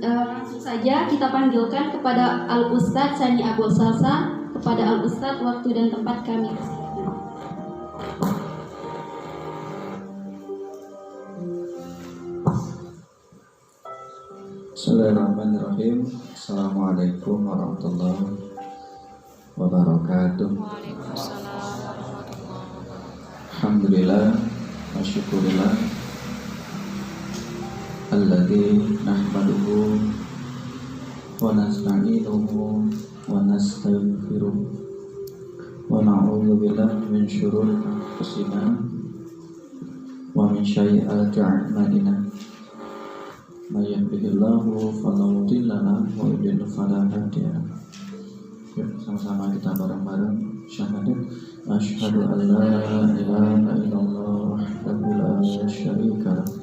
Langsung saja kita panggilkan kepada Al-Ustadz Sani Abul Salsa. Kepada Al-Ustadz, waktu dan tempat kami. Bismillahirrahmanirrahim. Assalamualaikum warahmatullahi wabarakatuh. Alhamdulillah wa syukurillah alladzi nahmaduhu wa nasta'inuhu wa nastaghfiruh wa na'udzu billahi min syururi anfusina wa min sayyi'ati a'malina. May yahdihillahu fala mudilla lahu wa yudlil fala hadiya lahu. Yuk sama-sama kita bareng-bareng syahadat asyhadu an la ilaha illallah wahdahu la syarika lahu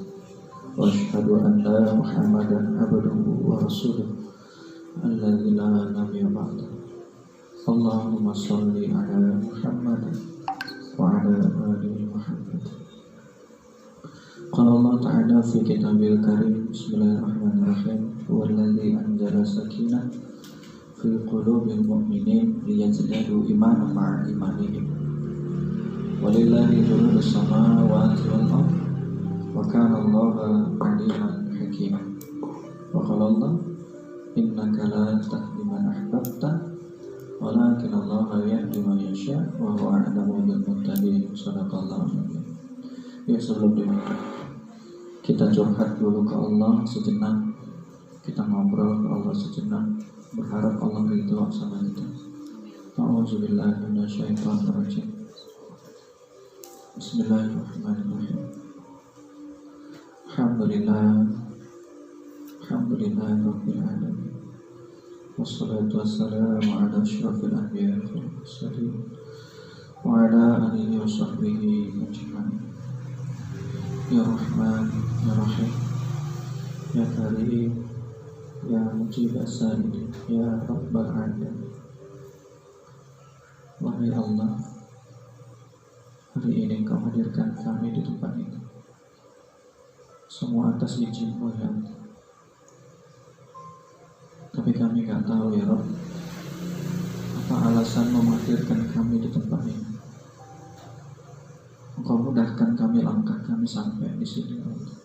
wa asyhadu anna Muhammadan abduhu wa rasuluh alladzi la nabiyya ba'dahu. Allahumma shalli ala Muhammad wa ala ali Muhammad. Qala Allah Ta'ala fi kitabil karim. Bismillahirrahmanirrahim. Huwallazi anzala sakinah fi qulubil mu'minin liyazdadu imanan ma'a imanihim. Walillahi junudus samawati wal ardh wa kana Allahu aliman hakima. Wa qala Allah innaka la tahdi man ahbabta walakin Allah yahdi man yasha wa huwa a'lamu bil muhtadin. Shadaqallahu alazim. Ya, sebelum dimulai kita curhat dulu ke Allah sejenak, kita ngobrol ke Allah sejenak, berharap Allah ridho sama kita. A'udzubillahi minasyaitonir rajim. Bismillahirrahmanirrahim. Alhamdulillah rabbil alamin. Wassalatu wassalamu ala asyrafil anbiya'i wal mursalin wa ala alihi wa sahbihi ajma'in. Ya Rahman, Ya Rahim, Ya Karim, Ya Mujib as-Sa'ilin, Ya Rabbal Alamin. Wahai Allah, hari ini Kau hadirkan kami di tempat ini, semua atas izin-Mu ya Allah. Tapi kami gak tahu ya Rabb, apa alasan menghadirkan kami di tempat ini. Engkau mudahkan kami langkah kami sampai di sini ya Allah.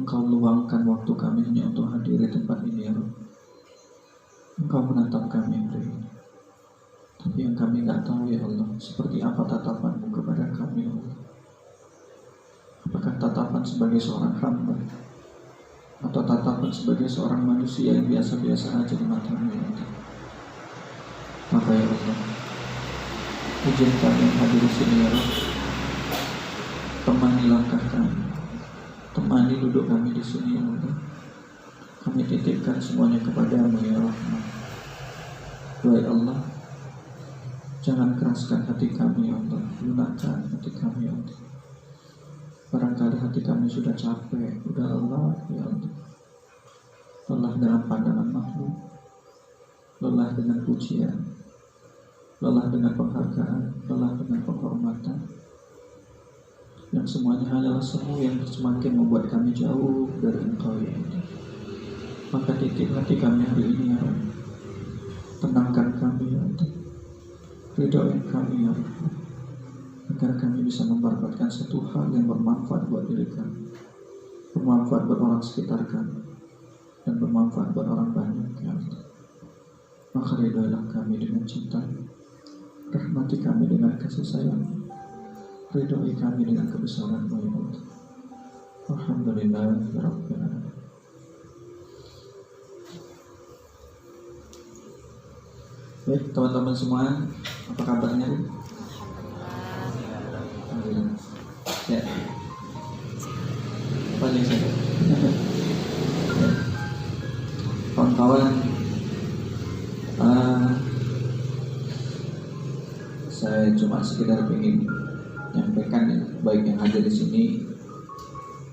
Engkau luangkan waktu kami hanya untuk hadir di tempat ini ya Allah. Engkau menatap kami hari ini. Tapi yang kami gak tahu ya Allah, seperti apa tatapan-Mu kepada kami ya Allah. Apakah tatapan sebagai seorang hamba, atau tatapan sebagai seorang manusia yang biasa-biasa aja di mata-Mu ya Allah. Maka ya Allah, izinkan yang hadir di sini ya Allah, temani langkah kami, temani duduk kami di sini ya Allah. Kami titipkan semuanya kepada-Mu ya Rahman. Wahai Allah, jangan keraskan hati kami ya Allah, lunakan hati kami ya Allah. Barangkali hati kami sudah capek, sudah lelah ya Allah. Lelah dengan pandangan makhluk, lelah dengan pujian, lelah dengan penghargaan, lelah dengan penghormatan, yang semuanya hanyalah semu yang semakin membuat kami jauh dari Engkau ya Allah. Maka titip hati kami hari ini ya Allah, tenangkan kami ya Allah, ridhoin kami ya Allah, agar kami bisa memperbuatkan satu hal yang bermanfaat buat diri kami, bermanfaat buat orang sekitar kami, dan bermanfaat buat orang banyak ya Allah. Maka ridhoilah kami dengan cinta, rahmati kami dengan kasih sayang, ridhoi kami dengan kebesaran-Mu ya Allah. Alhamdulillah rabbil alamin. Baik teman-teman semua, apa kabarnya? Alhamdulillah. Ya. Apa nih saya? Kawan-kawan, saya cuma sekedar ingin menyampaikan ya, baik yang hadir di sini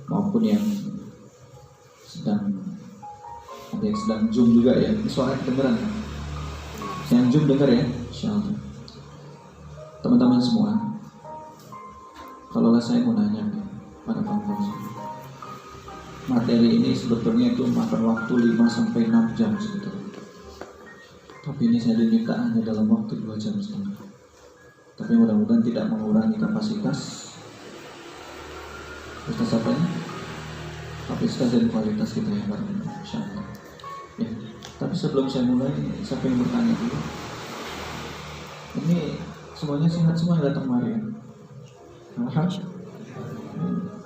maupun yang sedang ada yang sedang zoom juga ya. Suara kedengeran. Yang zoom dengar ya, insyaallah. Teman-teman semua, Kalau saya mau nanya pada kawan-kawan semua, materi ini sebetulnya itu makan waktu 5-6 jam sebetulnya. Tapi ini saya diminta hanya dalam waktu 2 jam setengah. Tapi mudah-mudahan tidak mengurangi kapasitas apanya? Kapasitas dan kualitas kita yang baru, insyaallah. Ya. Tapi sebelum saya mulai, saya ingin bertanya dulu. Ini semuanya sehat semua yang datang kemarin? Alhamdulillah.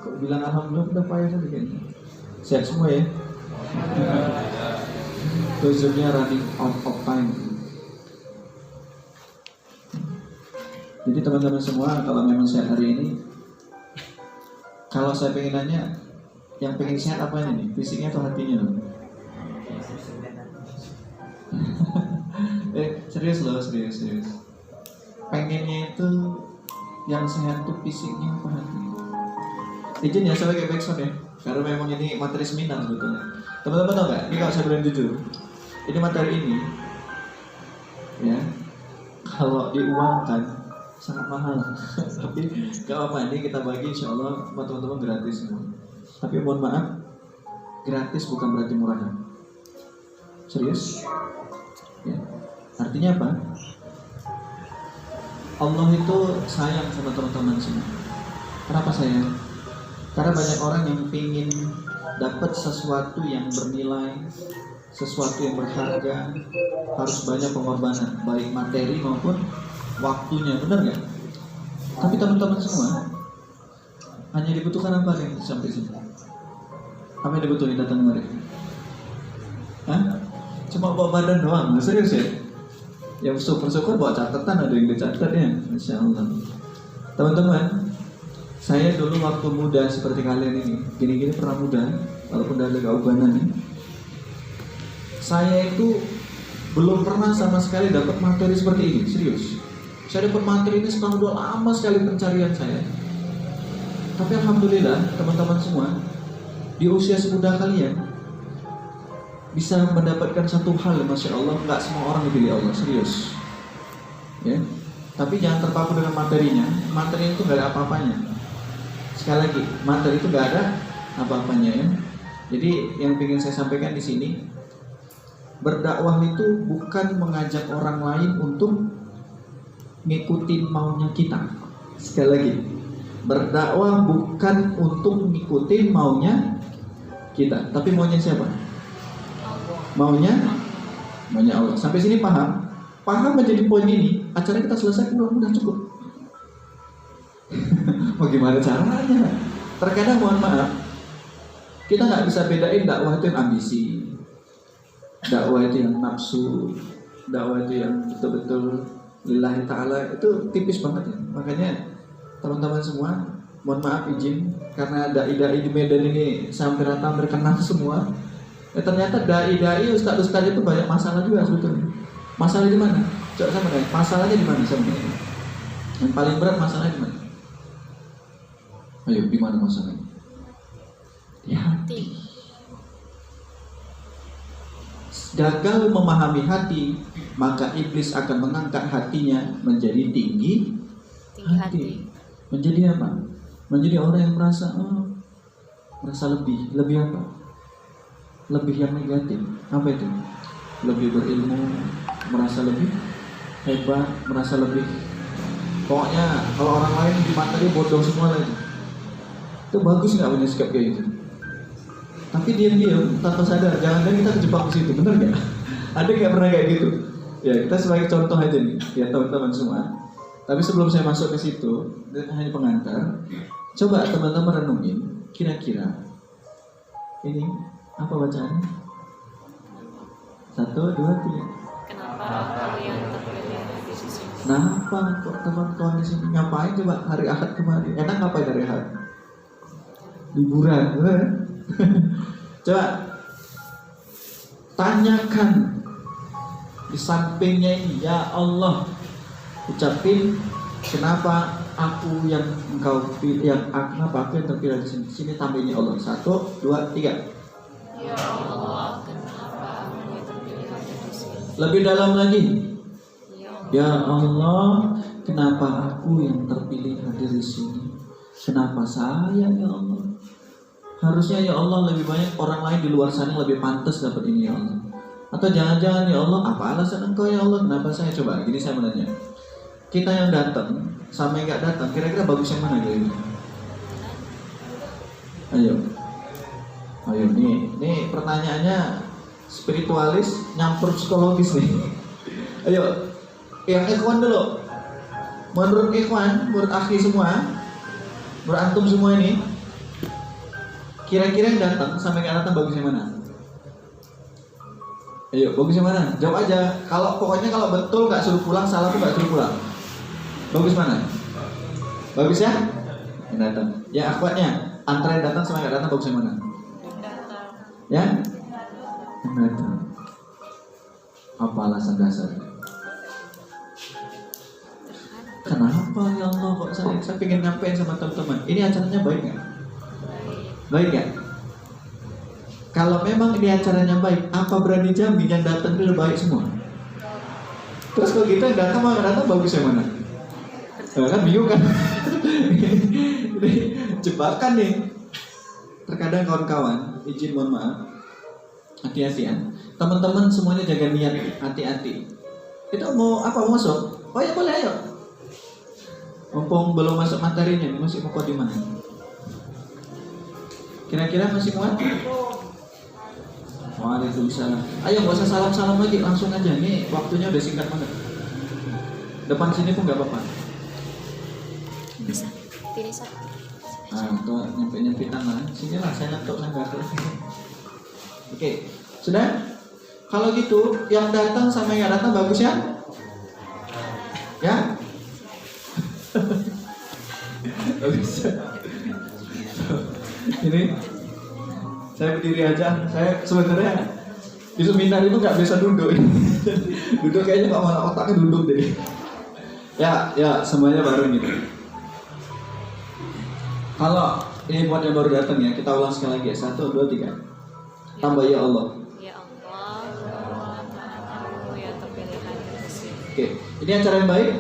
Kok bilang alhamdulillah udah payah tadi kayaknya. Sehat semua ya? Dozernya running out of time. Jadi teman-teman semua, kalau memang sehat hari ini, kalau saya pengen nanya, yang pengen sehat apa ini? Fisiknya atau hatinya? Serius loh, serius. Pengennya itu yang sehat tuh fisiknya apa hatinya? Izin ya, saya pakai backsound ya, karena memang ini materi seminar sebetulnya. Teman-teman tahu nggak? Ini kalau saya bilang jujur, ini materi ini, ya, kalau diuangkan sangat mahal. Tapi gak apa, ini kita bagi insya Allah buat teman-teman gratis semua. Tapi mohon maaf, gratis bukan berarti murah. Serius? Ya. Artinya apa? Allah itu sayang sama teman-teman semua. Kenapa sayang? Karena banyak orang yang ingin dapat sesuatu yang bernilai, sesuatu yang berharga, harus banyak pengorbanan, baik materi maupun waktunya, benar nggak? Tapi teman-teman semua hanya dibutuhkan apa yang sampai sini? Apa yang dibutuhin datang kemarin? Hah? Cuma bawa badan doang, serius ya? Yang syukur-syukur bawa catatan, ada yang dicatat ya, Masya Allah. Teman-teman, saya dulu waktu muda seperti kalian ini, gini-gini pernah muda, walaupun dari kaubanan ini, saya itu belum pernah sama sekali dapat materi seperti ini, serius. Saya dapat materi ini setelah udah lama sekali pencarian saya. Tapi alhamdulillah teman-teman semua, di usia semuda kalian bisa mendapatkan satu hal, Masya Allah, nggak semua orang dipilih Allah, serius. Ya. Tapi jangan terpaku dengan materinya. Materi itu nggak ada apa-apanya. Sekali lagi, materi itu nggak ada apa-apanya ya. Jadi yang ingin saya sampaikan di sini, berdakwah itu bukan mengajak orang lain untuk ngikutin maunya kita. Sekali lagi, berdakwah bukan untuk ngikutin maunya kita, tapi maunya siapa? Maunya Allah. Sampai sini paham? Paham menjadi poin ini, acara kita selesai udah cukup. Mau gimana caranya? Terkadang mohon maaf, kita nggak bisa bedain dakwah itu yang ambisi, dakwah itu yang nafsu, dakwah itu yang betul-betul lillahi ta'ala, itu tipis banget ya. Makanya teman-teman semua, mohon maaf izin, karena dai-dai di Medan ini hampir kenal semua. Ternyata dai-dai, ustaz-ustaz itu banyak masalah juga sebetulnya. Masalah di mana? Coba sama deh, masalahnya di mana sebenarnya? Yang paling berat masalahnya di mana? Ayo, di mana masalahnya? Di hati. Gagal memahami hati, maka iblis akan mengangkat hatinya menjadi tinggi hati. Menjadi apa? Menjadi orang yang merasa lebih apa? Lebih yang negatif. Apa itu? Lebih berilmu, merasa lebih hebat, merasa lebih. Pokoknya kalau orang lain di mata dia bodoh semua lagi. Itu bagus nggak punya sikap kayak gitu? Tapi diam-diam tanpa sadar, jangan-jangan kita kejebak di situ, benar nggak? Ada nggak pernah kayak gitu? Ya kita sebagai contoh aja nih, ya teman-teman semua. Tapi sebelum saya masuk ke situ, hanya pengantar. Coba teman-teman renungin, kira-kira ini apa bacaannya? 1, 2, 3. Kenapa kok teman-teman di sini ngapain coba hari Ahad kemarin? Enak ngapain hari Ahad? Liburan, Coba tanyakan di sampingnya ini, ya Allah, ucapin kenapa aku yang engkau pilih, kenapa aku yang terpilih di sini. Sini tampilnya Allah. 1, 2, 3. Ya Allah, kenapa aku yang terpilih di sini? Lebih dalam lagi. Ya Allah, kenapa aku yang terpilih hadir di sini? Kenapa saya ya Allah? Harusnya ya Allah lebih banyak orang lain di luar sana yang lebih pantas dapat ini ya Allah. Atau jangan-jangan ya Allah, apa alasan Engkau ya Allah? Kenapa saya? Coba gini saya menanya. Kita yang datang sama yang nggak datang, kira-kira bagus yang mana gitu? Ayo, nih pertanyaannya spiritualis nyampur psikologis nih. Ayo, yang ikhwan dulu. Menurut ikhwan, menurut akhi semua, menurut antum semua ini, kira-kira yang datang sampai nggak datang bagus yang mana? Ayo, bagus yang mana? Jawab aja. Pokoknya kalau betul nggak suruh pulang, salah tuh nggak suruh pulang. Bagus mana? Bagus ya? Yang datang. Ya akhwatnya, antara yang datang sama yang nggak datang bagus yang mana? Ya? Yang datang. Apa alasan dasar? Kenapa ya Allah kok saya pengen nyampein sama teman-teman? Ini acaranya baik nggak? Baik nggak? Kalau memang ini acaranya baik, apa berani jamin yang datang itu baik semua? Terus kalau kita yang datang sama nggak datang bagus yang mana? Kan bingung kan? Ini jebakan nih. Terkadang kawan-kawan, izin mohon maaf, hati-hati ya. Teman-teman semuanya jaga niat, hati-hati. Itu mau apa mau masuk? Oh ya boleh ayo. Mumpung belum masuk materinya, masih mau di mana? Kira-kira masih muat? Waalaikumsalam. Ayo nggak usah salam-salam lagi, langsung aja. Nih waktunya udah singkat banget. Depan sini pun nggak apa-apa. Bisa. Pilih satu. Tuh nyempit-nyempitan lah. Sini lah, saya ngantuk saya nggak. Oke, sudah? Kalau gitu, yang datang sama yang nggak datang bagus ya? Ya? Bagus. Ini saya berdiri aja. Saya sebenarnya di seminar itu nggak bisa duduk. Duduk kayaknya kok malah otaknya duduk deh. Ya semuanya baru gitu. Kalau ini buat yang baru datang ya, kita ulang sekali lagi. 1, 2, 3. Tambah ya Allah. Ya Allah, Tuhanku yang terpilih hati bersih. Oke, ini acara yang baik.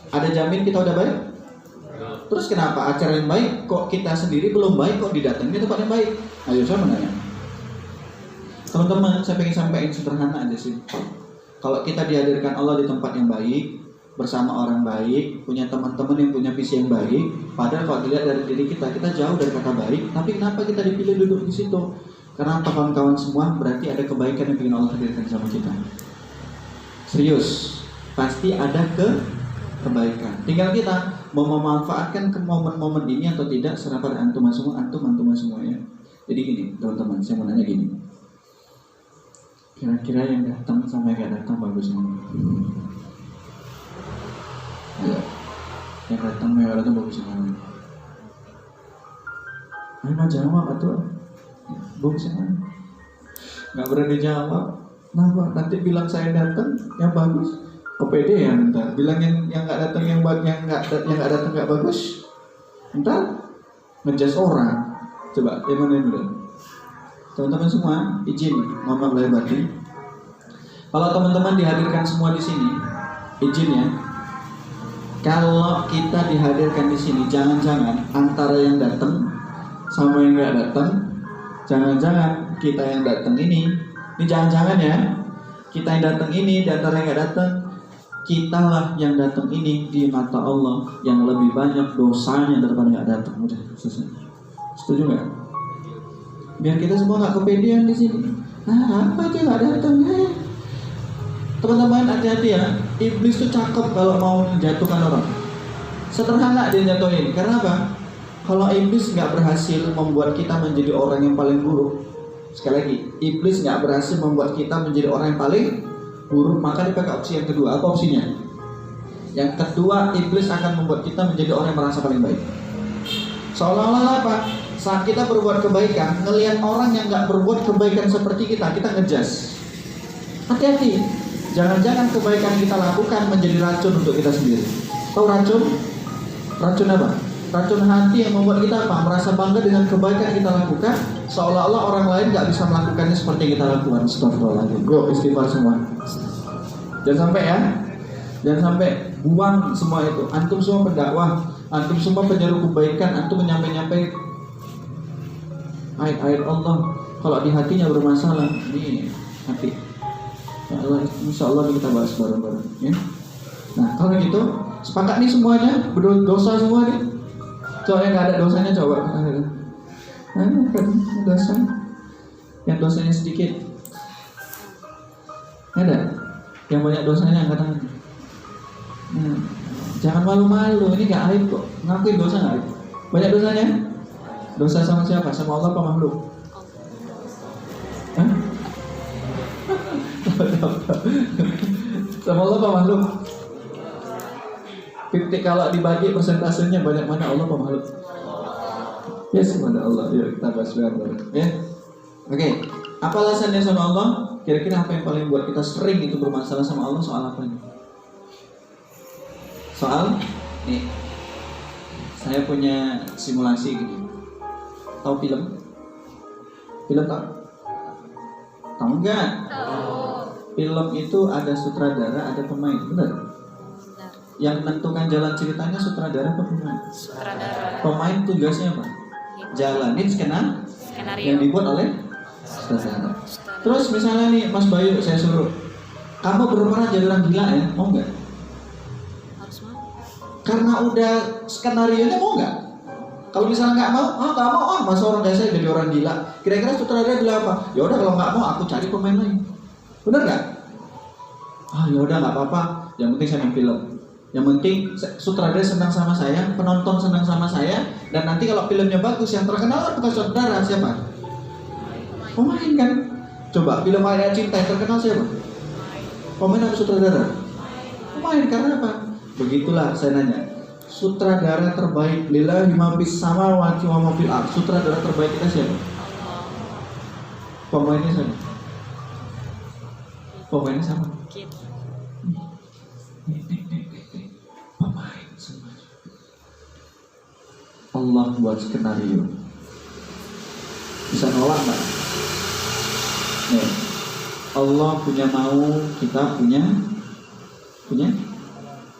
Ada jamin kita udah baik? Terus kenapa acara yang baik kok kita sendiri belum baik kok didatangi ke tempat yang baik? Ayo saya menanya. Teman-teman, saya pengen sampaikan sederhana aja sih. Kalau kita dihadirkan Allah di tempat yang baik, bersama orang baik, punya teman-teman yang punya visi yang baik, padahal kalau dilihat dari diri kita jauh dari kata baik, tapi kenapa kita dipilih duduk di situ? Karena kawan-kawan semua berarti ada kebaikan yang ingin Allah hadirkan sama kita. Serius, pasti ada kebaikan. Tinggal kita mau memanfaatkan ke momen-momen ini atau tidak, serah pada antum semua ya. Jadi gini, teman-teman, saya mau nanya gini. Kira-kira yang datang sama yang gak datang bagus mana? Ya. Yang datang sama yang gak datang bagus mana? Ayo mau jawab atau bagus mana? Gak berani jawab. Kenapa? Nanti bilang saya datang yang bagus. Kepedean ntar bilang yang nggak datang yang nggak datang nggak bagus, ntar ngejudge orang. Coba yang mana dulu? Teman-teman semua izin, mohon maaf lahir batin. Kalau teman-teman dihadirkan semua di sini, izin ya. Kalau kita dihadirkan di sini, jangan-jangan antara yang datang sama yang nggak datang, jangan-jangan kita yang datang ini jangan-jangan ya, kita yang datang ini di antara yang nggak datang, kitalah yang datang ini di mata Allah yang lebih banyak dosanya daripada nggak datang. Udah selesai. Setuju nggak? Biar kita semua nggak kepedean di sini. Apa itu nggak datang? Teman-teman hati-hati ya. Iblis tuh cakep kalau mau menjatuhkan orang. Sederhana dia jatuhin. Karena apa? Kalau iblis nggak berhasil membuat kita menjadi orang yang paling buruk. Sekali lagi, iblis nggak berhasil membuat kita menjadi orang yang paling buruk, maka dipakai opsi yang kedua. Apa opsinya? Yang kedua, iblis akan membuat kita menjadi orang yang merasa paling baik. Seolah-olah apa? Saat kita berbuat kebaikan, ngelihat orang yang nggak berbuat kebaikan seperti kita ngejudge. Hati-hati, jangan-jangan kebaikan yang kita lakukan menjadi racun untuk kita sendiri. Tahu racun? Racun apa? Racun hati yang membuat kita apa? Merasa bangga dengan kebaikan yang kita lakukan, seolah-olah orang lain nggak bisa melakukannya seperti yang kita lakukan. Astagfirullahaladzim. Bro, istighfar semua. Jangan sampai ya. Jangan sampai buang semua itu. Antum semua pendakwah, Antum semua penyeru kebaikan, antum menyampai ayat-ayat Allah. Kalau di hatinya bermasalah, ini hati. Ya Allah, insya Allah kita bahas bareng-bareng. Ya. Nah kalau gitu, sepakat nih semuanya, berdosa semua nih. Coba yang nggak ada dosanya coba. Kan dosa. Yang dosanya sedikit. Ada? Yang banyak dosanya angkat tangan. Jangan malu-malu, ini gak aib kok. Ngakuin dosa gak aib. Banyak dosanya? Dosa sama siapa? Sama Allah apa makhluk? Hah? Sama Allah apa makhluk? 50 kalau dibagi persentasenya banyak mana Allah apa makhluk? Yes, mana Allah. Yuk kita bahas bareng-bareng. Ya. Oke. Apa alasannya sama Allah? Kira-kira apa yang paling buat kita sering itu bermasalah sama Allah? Soal apa nih? Soal nih, saya punya simulasi gini. Tahu film? Film tahu? Tahu enggak? Film itu ada sutradara, ada pemain, benar? Yang menentukan jalan ceritanya sutradara apa pemain? Sutradara. Pemain tugasnya apa? Jalanin skenario yang dibuat oleh sutradara. Terus misalnya nih Mas Bayu, saya suruh kamu berperan jadi orang gila ya, mau nggak? Harus mau. Karena udah skenarionya mau nggak? Kalau misalnya nggak mau, nggak mau, masa orang kayak saya jadi orang gila. Kira-kira sutradara bilang apa? Ya udah kalau nggak mau aku cari pemain lain. Bener nggak? Ya udah nggak apa-apa. Yang penting saya main film. Yang penting sutradara senang sama saya, penonton senang sama saya, dan nanti kalau filmnya bagus yang terkenal kan bukan sutradara, siapa? Pemain kan? Coba film Ayat Cinta yang terkenal siapa? Pemain atau sutradara? Pemain, karena apa? Begitulah saya nanya. Sutradara terbaik lillahi ma fis samawati wa ma fil ardh. Sutradara terbaik kita siapa? Pemainnya siapa? Pemainnya sama. Pemain semua. Allah buat skenario. Bisa nolak nggak? Nih, Allah punya mau, kita punya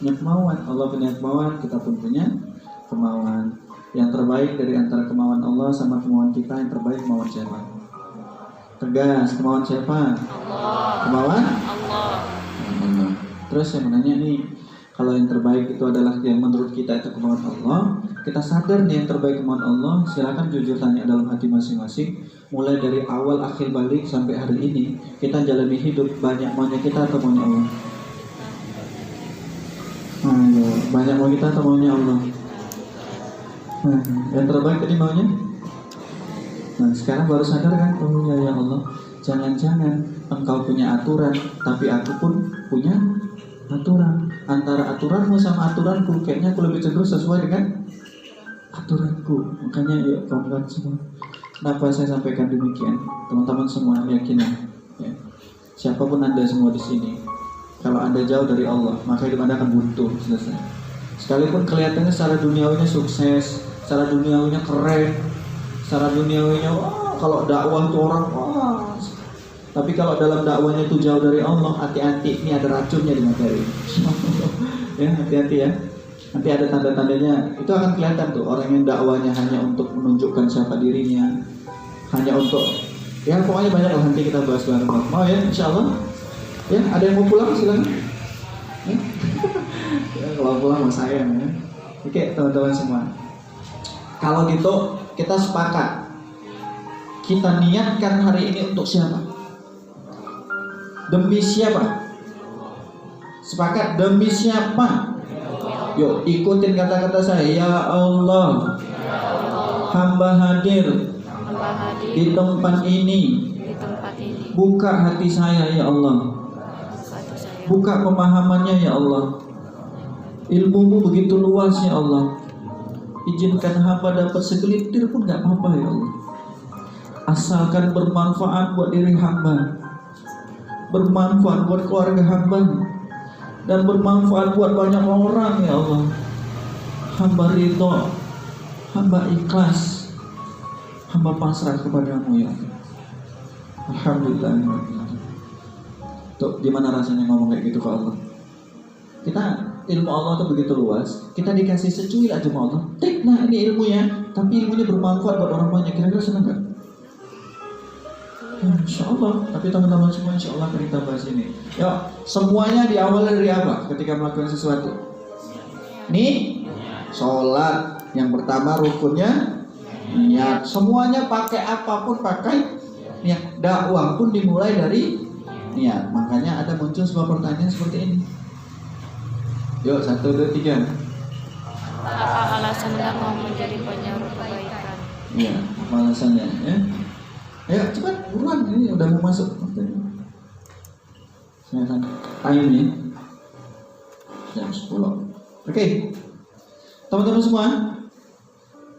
kemauan. Allah punya kemauan, kita pun punya kemauan. Yang terbaik dari antara kemauan Allah sama kemauan kita, yang terbaik kemauan siapa? Tegas, kemauan siapa? Allah. Kemauan? Allah. Terus saya mau nanya nih, kalau yang terbaik itu adalah yang menurut kita itu kemauan Allah, kita sadar nih yang terbaik kemauan Allah, silakan jujur tanya dalam hati masing-masing. Mulai dari awal akhir balik sampai hari ini, kita jalani hidup banyak maunya kita atau maunya Allah? Banyak mau kita atau maunya Allah? Yang terbaik tadi maunya? Nah sekarang baru sadar kan, oh ya Allah, jangan-jangan engkau punya aturan, tapi aku pun punya aturan. Antara aturanmu sama aturanku, kayaknya aku lebih cenderung sesuai dengan aturanku. Makanya ya kawan-kawan semua, kenapa saya sampaikan demikian? Teman-teman semua yakin ya, siapapun Anda semua di sini, kalau Anda jauh dari Allah, maka hidup Anda akan buntu, selesai. Sekalipun kelihatannya secara duniawinya sukses, secara duniawinya keren, secara duniawinya kalau dakwah tuh orang tapi kalau dalam dakwahnya itu jauh dari Allah, hati-hati, ini ada racunnya di materi. Ya, hati-hati ya. Nanti ada tanda-tandanya, itu akan kelihatan tuh orang yang dakwahnya hanya untuk menunjukkan siapa dirinya, hanya untuk ya pokoknya banyak lah, nanti kita bahas bareng-bareng. Mau ya, insya Allah. Ya, ada yang mau pulang silakan. Ya. Ya, kalau pulang sama saya ya. Oke, teman-teman semua. Kalau gitu kita sepakat. Kita niatkan hari ini untuk siapa? Demi siapa? Sepakat demi siapa? Yuk ikutin kata-kata saya. Ya Allah, hamba hadir di tempat ini. Buka hati saya ya Allah. Buka pemahamannya ya Allah. Ilmumu begitu luas ya Allah. Izinkan hamba dapat segelintir pun gak apa-apa ya Allah. Asalkan bermanfaat buat diri hamba, bermanfaat buat keluarga hamba, dan bermanfaat buat banyak orang ya Allah. Hamba ridho, hamba ikhlas, hamba pasrah kepadamu ya Allah. Alhamdulillah. Tuh gimana rasanya ngomong kayak gitu ke Allah? Kita ilmu Allah itu begitu luas, kita dikasih secuil aja sama Allah. Tik, nah ini ilmunya, tapi ilmunya bermanfaat buat orang banyak. Kira-kira senang gak? Insya Allah. Tapi teman-teman semua insya Allah akan kita bahas ini. Yuk, semuanya diawali dari apa? Ketika melakukan sesuatu. Nih, sholat. Yang pertama rukunnya niat. Semuanya pakai apapun pakai niat. Dakwah pun dimulai dari niat. Makanya ada muncul sebuah pertanyaan seperti ini. Yuk, 1, 2, 3. Apa alasan engkau menjadi penyeru kebaikan? Iya, apa alasannya ya? Ayo cepat, buruan, ini udah mau masuk. Silakan. Time nih. Jam 10. Oke. Teman-teman semua,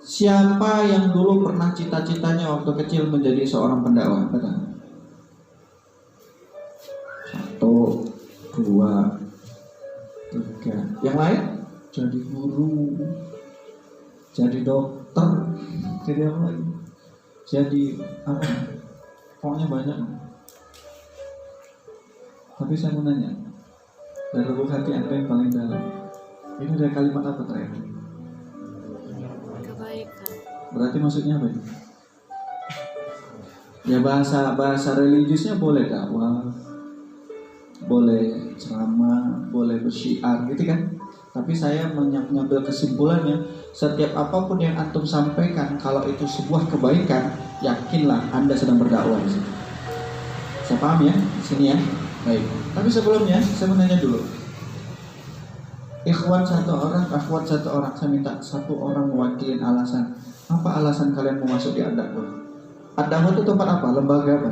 siapa yang dulu pernah cita-citanya waktu kecil menjadi seorang pendakwah? Betul. 1, 2, 3. Yang lain? Jadi guru, jadi dokter, jadi apa lagi? Jadi apa? Pokoknya banyak. Tapi saya mau nanya, dari lubuk hati Anda yang paling dalam, ini dari kalimat apa terakhir? Kebaikan. Berarti maksudnya apa ini? Ya bahasa religiusnya boleh dakwah, boleh ceramah, boleh bersyiar, gitu kan? Tapi saya mengambil kesimpulannya, setiap apapun yang antum sampaikan, kalau itu sebuah kebaikan, yakinlah Anda sedang berdakwah di situ. Saya paham ya, di sini ya. Baik. Tapi sebelumnya saya mau nanya dulu. Ikhwan 1 orang, akhwat 1 orang, saya minta 1 orang mewakilin alasan. Apa alasan kalian mau masuk di ad-dakwah? Ad-dakwah itu tempat apa? Lembaga apa?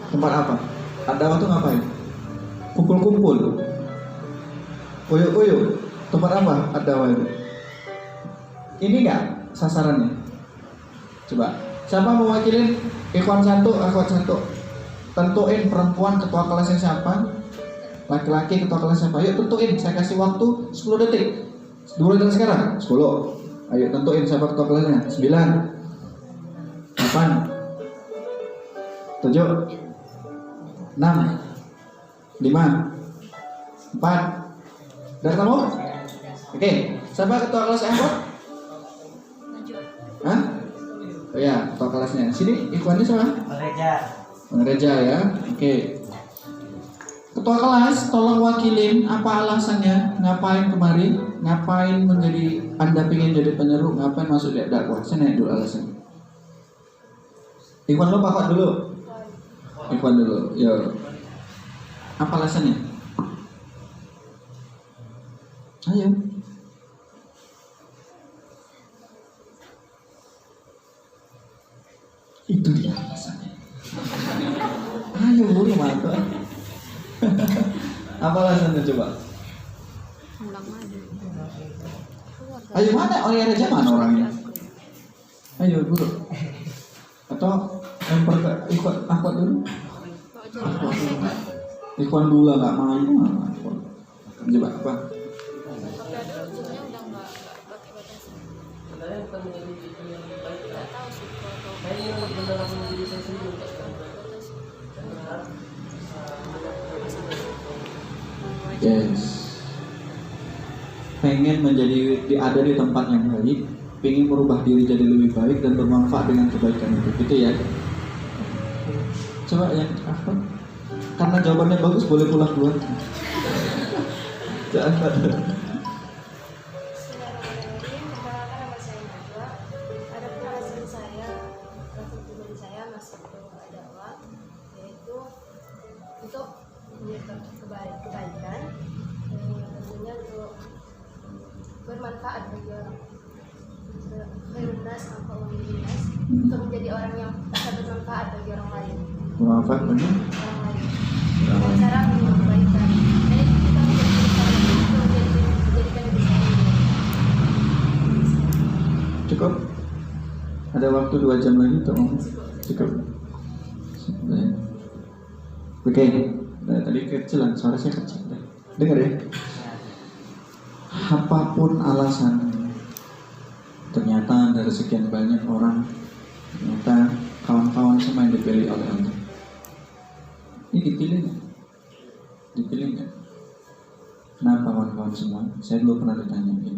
Tempat apa? Ad-dakwah itu ngapain? Kumpul-kumpul. Uyuk-uyuk. Tempat apa ad-dakwah itu? Ini enggak sasarannya? Coba. Siapa mau wakilin? Ikhwan 1, akhwat 1. Tentuin perempuan ketua kelasnya siapa? Laki-laki ketua kelas siapa? Ayo tentuin, saya kasih waktu 10 detik. Dimulai dari sekarang. 10. Ayo tentuin siapa ketua kelasnya. 9, 8, 7, 6, 5, 4. Udah ketemu? Oke. Siapa ketua kelas Ahmad? Hah? Oh ya, ketua kelasnya. Sini, ikhwannya siapa? Reja ya. Oke. Ketua kelas, tolong wakilin apa alasannya, ngapain kemarin, ngapain menjadi Anda pengen jadi penyeru, ngapain masuk di dakwah. Saya nanya dulu alasannya. Ikhwan lo pakot dulu. Ikhwan dulu. Yo. Apa alasannya? Ayo. Itu dia alasannya. Ayo buru mantap. Apa alasannya coba? Ulang aja. Ayo mana orang Reja mana orangnya? Ayo buru. Atau lempar ke Ikhwan dulu? Ikhwan dulu nggak main mana? Coba apa? Yes. Pengen ada di tempat yang baik, pengen merubah diri jadi lebih baik dan bermanfaat dengan kebaikan itu, gitu ya. Coba yang apa? Karena jawabannya bagus, boleh pulang duluan. Kebaikan, tentunya untuk bermanfaat bagi orang, untuk menjadi orang yang bisa bermanfaat bagi orang lain. Bermanfaat bagi orang lain. Dengan cara melakukan kebaikan. Jadi kita menjadikan diri sendiri. Cukup? Ada waktu 2 jam lagi untuk ngomong? Cukup? Oke. Nah, tadi kecilan, suara saya kecil. Dengar ya. Apapun alasan, ternyata dari sekian banyak orang, ternyata kawan-kawan semua yang dipilih oleh Allah. Ini dipilih nggak? Dipilih nggak? Kenapa kawan-kawan semua? Saya dulu pernah ditanyain,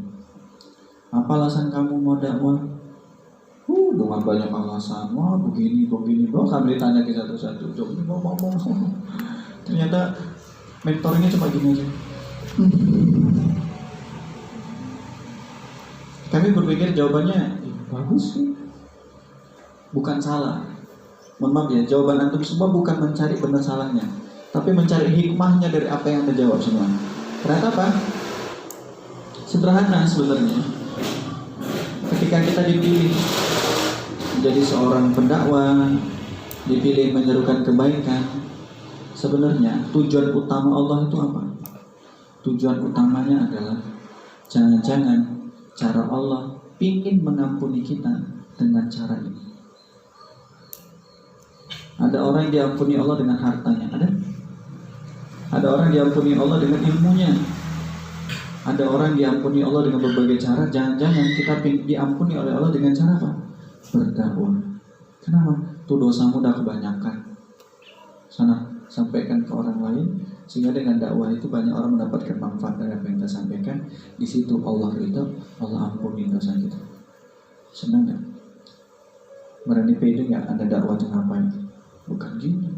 apa alasan kamu mau dakwah? Dengan banyak alasan, begini, kami ditanya ke satu-satu, ngomong. Ternyata mentornya cuma gini aja. Kami berpikir jawabannya bagus sih, bukan salah. Mohon maaf ya, jawaban antum semua bukan mencari benar salahnya, tapi mencari hikmahnya dari apa yang anda jawab semua. Ternyata apa? Sederhana sebenarnya. Ketika kita dipilih menjadi seorang pendakwah, dipilih menyerukan kebaikan, sebenarnya tujuan utama Allah itu apa? Tujuan utamanya adalah jangan-jangan cara Allah ingin mengampuni kita dengan cara ini. Ada orang yang diampuni Allah dengan hartanya, ada orang diampuni Allah dengan ilmunya, ada orang diampuni Allah dengan berbagai cara. Jangan-jangan kita diampuni oleh Allah dengan cara apa? Berdakwah. Kenapa? Tuh dosamu udah kebanyakan. Sana sampaikan ke orang lain, sehingga dengan dakwah itu banyak orang mendapatkan manfaat dari apa yang kita sampaikan. Di situ Allah ridha, Allah ampuni dosa kita. Senang nggak? Berani pede nggak Anda dakwah dengan apa ini? Bukan gini.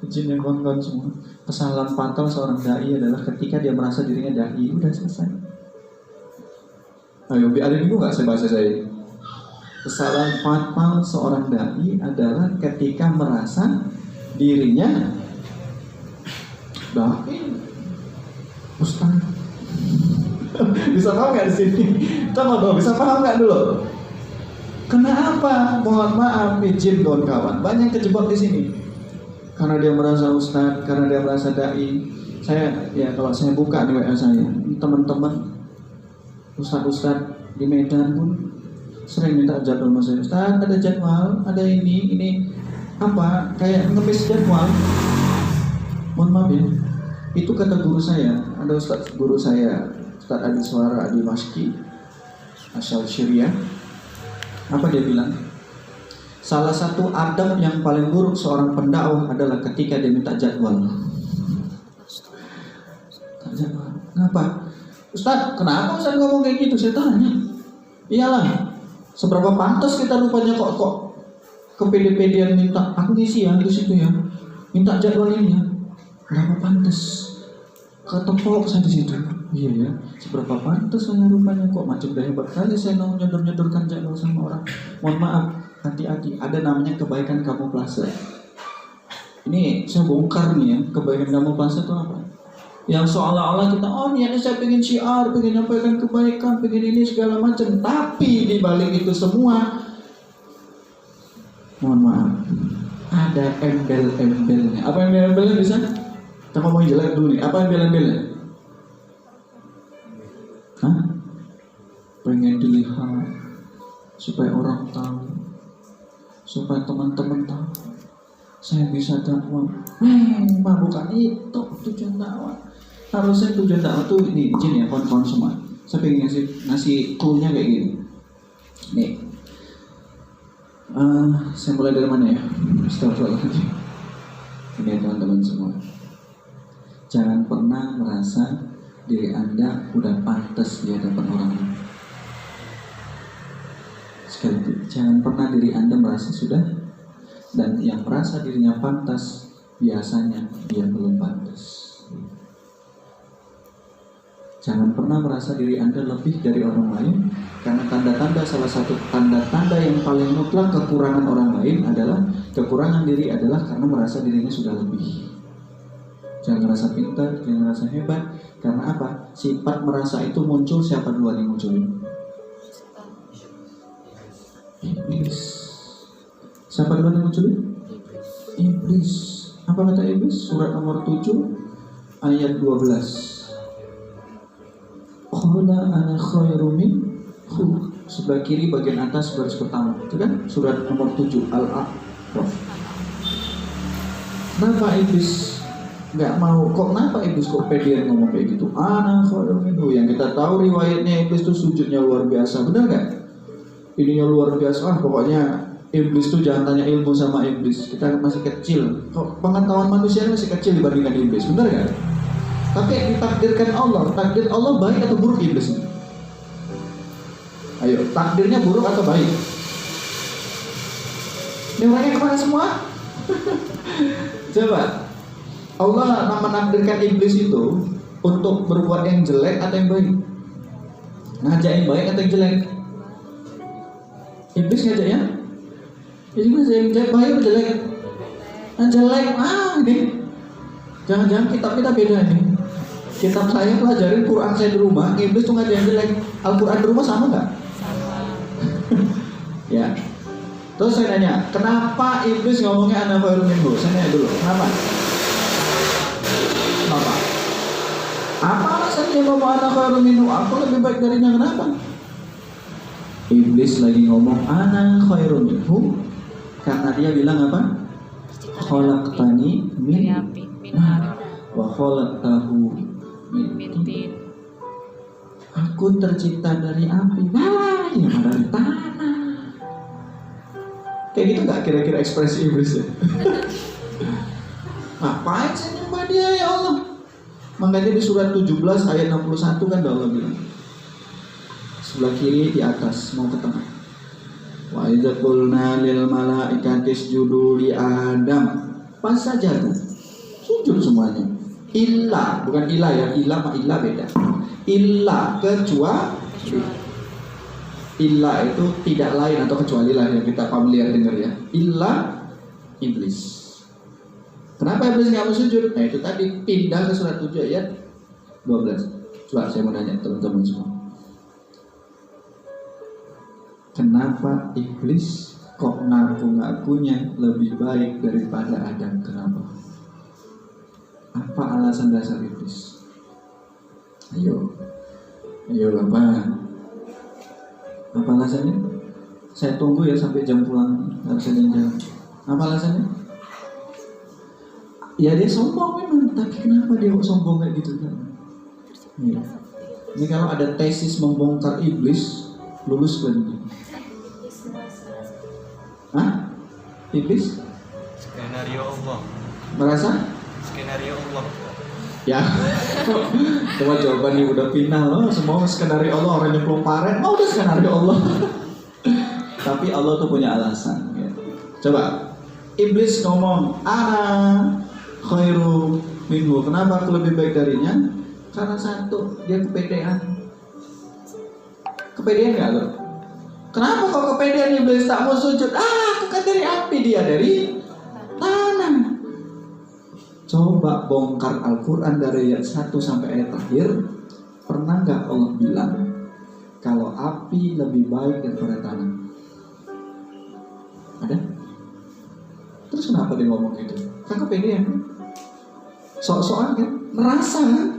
Izin yang kawan-kawan semua, kesalahan fatal seorang dai adalah ketika dia merasa dirinya dai. Udah selesai. Ayo, ada minggu nggak saya bahasa saya? Kesalahan fatal seorang dai adalah ketika merasa dirinya dai, ustaz. Bisa paham nggak di sini? Coba dong, bisa paham nggak dulu? Kenapa? Mohon maaf, izin kawan-kawan, banyak kejebak di sini. Karena dia merasa ustaz, karena dia merasa dai. Saya ya kalau saya buka di WA saya, teman-teman ustaz-ustaz di Medan pun sering minta jadwal sama saya. Ustaz, ada jadwal, ada ini apa? Kayak ngemis jadwal. Mohon maaf ya. Itu kata guru saya, ada ustaz guru saya, Ustaz Adi Suara Adi Maski, asal Syria. Apa dia bilang? Salah satu adab yang paling buruk seorang pendakwah adalah ketika dia minta jadwal. Jadwal. Kenapa? Ustaz, kenapa Ustaz ngomong kayak gitu? Saya tanya. Iyalah, seberapa pantas kita rupanya kok kepede-pedean minta aku ngisi ya di situ ya, minta jadwal ini ya. Berapa pantas? Ketepok saya di situ. Iya ya, seberapa pantas saya rupanya kok macam udah hebat kali saya mau nyodor-nyodorkan jadwal sama orang. Mohon maaf, hati-hati, ada namanya kebaikan kamuflase. Ini saya bongkar nih ya, kebaikan kamuflase itu apa? Yang seolah-olah kita, niatnya saya pengen syiar, pengen nyampaikan kebaikan, pengen ini segala macam. Tapi di balik itu semua, mohon maaf, ada embel-embelnya. Apa embel-embelnya bisa? Kita ngomongin jelek dulu nih. Apa embel-embelnya? Hah? Pengen dilihat, supaya orang tahu, supaya teman-teman tahu, saya bisa dakwah. Bukan itu tujuan dakwah. Harusnya tujuan dakwah tuh ini, izin ya kawan-kawan semua. Saya pengen ngasih clue-nya kayak gini. Nih, saya mulai dari mana ya? Astagfirullahaladzim. Ini teman-teman semua. Jangan pernah merasa diri Anda udah pantas di hadapan orang lain. Sekali lagi, jangan pernah diri Anda merasa sudah. Dan yang merasa dirinya pantas, biasanya dia belum pantas. Jangan pernah merasa diri Anda lebih dari orang lain, karena tanda-tanda, salah satu tanda-tanda yang paling mutlak kekurangan orang lain adalah kekurangan diri adalah karena merasa dirinya sudah lebih. Jangan merasa pintar, jangan merasa hebat. Karena apa? Sifat merasa itu muncul, siapa duluan yang munculin? Iblis. Siapa duluan yang munculin? Iblis. Apa kata Iblis? Surat nomor 7 ayat 12. Qala ana khairum minhu. Sebelah kiri bagian atas baris pertama. Itu kan surat nomor 7 Al-A'raf. Kenapa Iblis nggak mau? Kenapa Iblis kok pede ngomong kayak gitu? Ana khairum minhu. Yang kita tahu riwayatnya Iblis itu sujudnya luar biasa. Benar nggak? Ininya luar biasa. Pokoknya iblis tuh jangan tanya ilmu sama iblis. Kita masih kecil. Pengetahuan manusia masih kecil dibandingkan iblis, benar nggak? Tapi ditakdirkan Allah, takdir Allah baik atau buruk iblis ini? Ayo, takdirnya buruk atau baik? Ini orangnya kemana semua? Coba, Allah menakdirkan iblis itu untuk berbuat yang jelek atau yang baik? Ngajak yang baik atau yang jelek? Iblis ngajaknya? Iblis yang jelek, baik atau jelek? Yang jelek, ini jangan-jangan kitab kita beda nih. Kitab saya pelajarin Quran saya di rumah, iblis tuh ngajak yang jelek. Al-Quran di rumah sama nggak? Sama. Ya. Terus saya nanya, kenapa iblis ngomongnya ana khairun minhu? Saya nanya dulu, kenapa? Kenapa? Apa alasannya ngomong ana khairun minhu? Aku lebih baik darinya, kenapa? Iblis lagi ngomong ana khairun minhu karena dia bilang apa? Khalaqtani min Dari api, minar, wa khalaqtahu min tin. Aku tercipta dari api, wah, yang dari tanah. Kayak gitu gak kira-kira ekspresi iblis ya? Ngapain saya nyembah dia ya Allah? Makanya di surat 17 ayat 61 kan Allah bilang, sebelah kiri di atas mau ke tengah. Wa idza qulna lil malaikati isjudu li Adam fasajadu. Sujud semuanya. Illa, bukan ilah ya, ilah sama ilah beda. Illa kecuali. Illa itu tidak lain atau kecuali lah yang kita familiar dengar ya. Illa iblis. Kenapa iblis nggak mau sujud? Nah itu tadi pindah ke surat 7 ayat 12. Coba saya mau nanya teman-teman semua. Kenapa iblis kok ngaku-ngakunya lebih baik daripada Adam? Kenapa? Apa alasan dasar iblis? Ayo apa? Apa alasannya? Saya tunggu ya sampai jam pulang. Alasannya jawab. Apa alasannya? Ya dia sombong memang, tapi kenapa dia kok sombong kayak gitu kan? Ini kalau ada tesis membongkar iblis, lulus kan ini? Hah? Iblis? Skenario Allah. Merasa? Skenario Allah. Ya, coba jawabannya udah final loh. Semua skenario Allah, orang nyemplung paren, mau udah skenario Allah. Tapi Allah tuh punya alasan ya. Coba, iblis ngomong ana khairu minhu. Kenapa aku lebih baik darinya? Karena satu, dia kepedean. Kepedean gak lo? Kenapa kok kepedean iblis tak mau sujud? Aku kan dari api, dia dari tanah. Coba bongkar Al-Quran dari ayat 1 sampai ayat terakhir. Pernah gak Allah bilang kalau api lebih baik daripada tanah? Ada? Terus kenapa dia ngomong gitu? Kan kepedean kan? Sok-sokan kan? Merasa kan?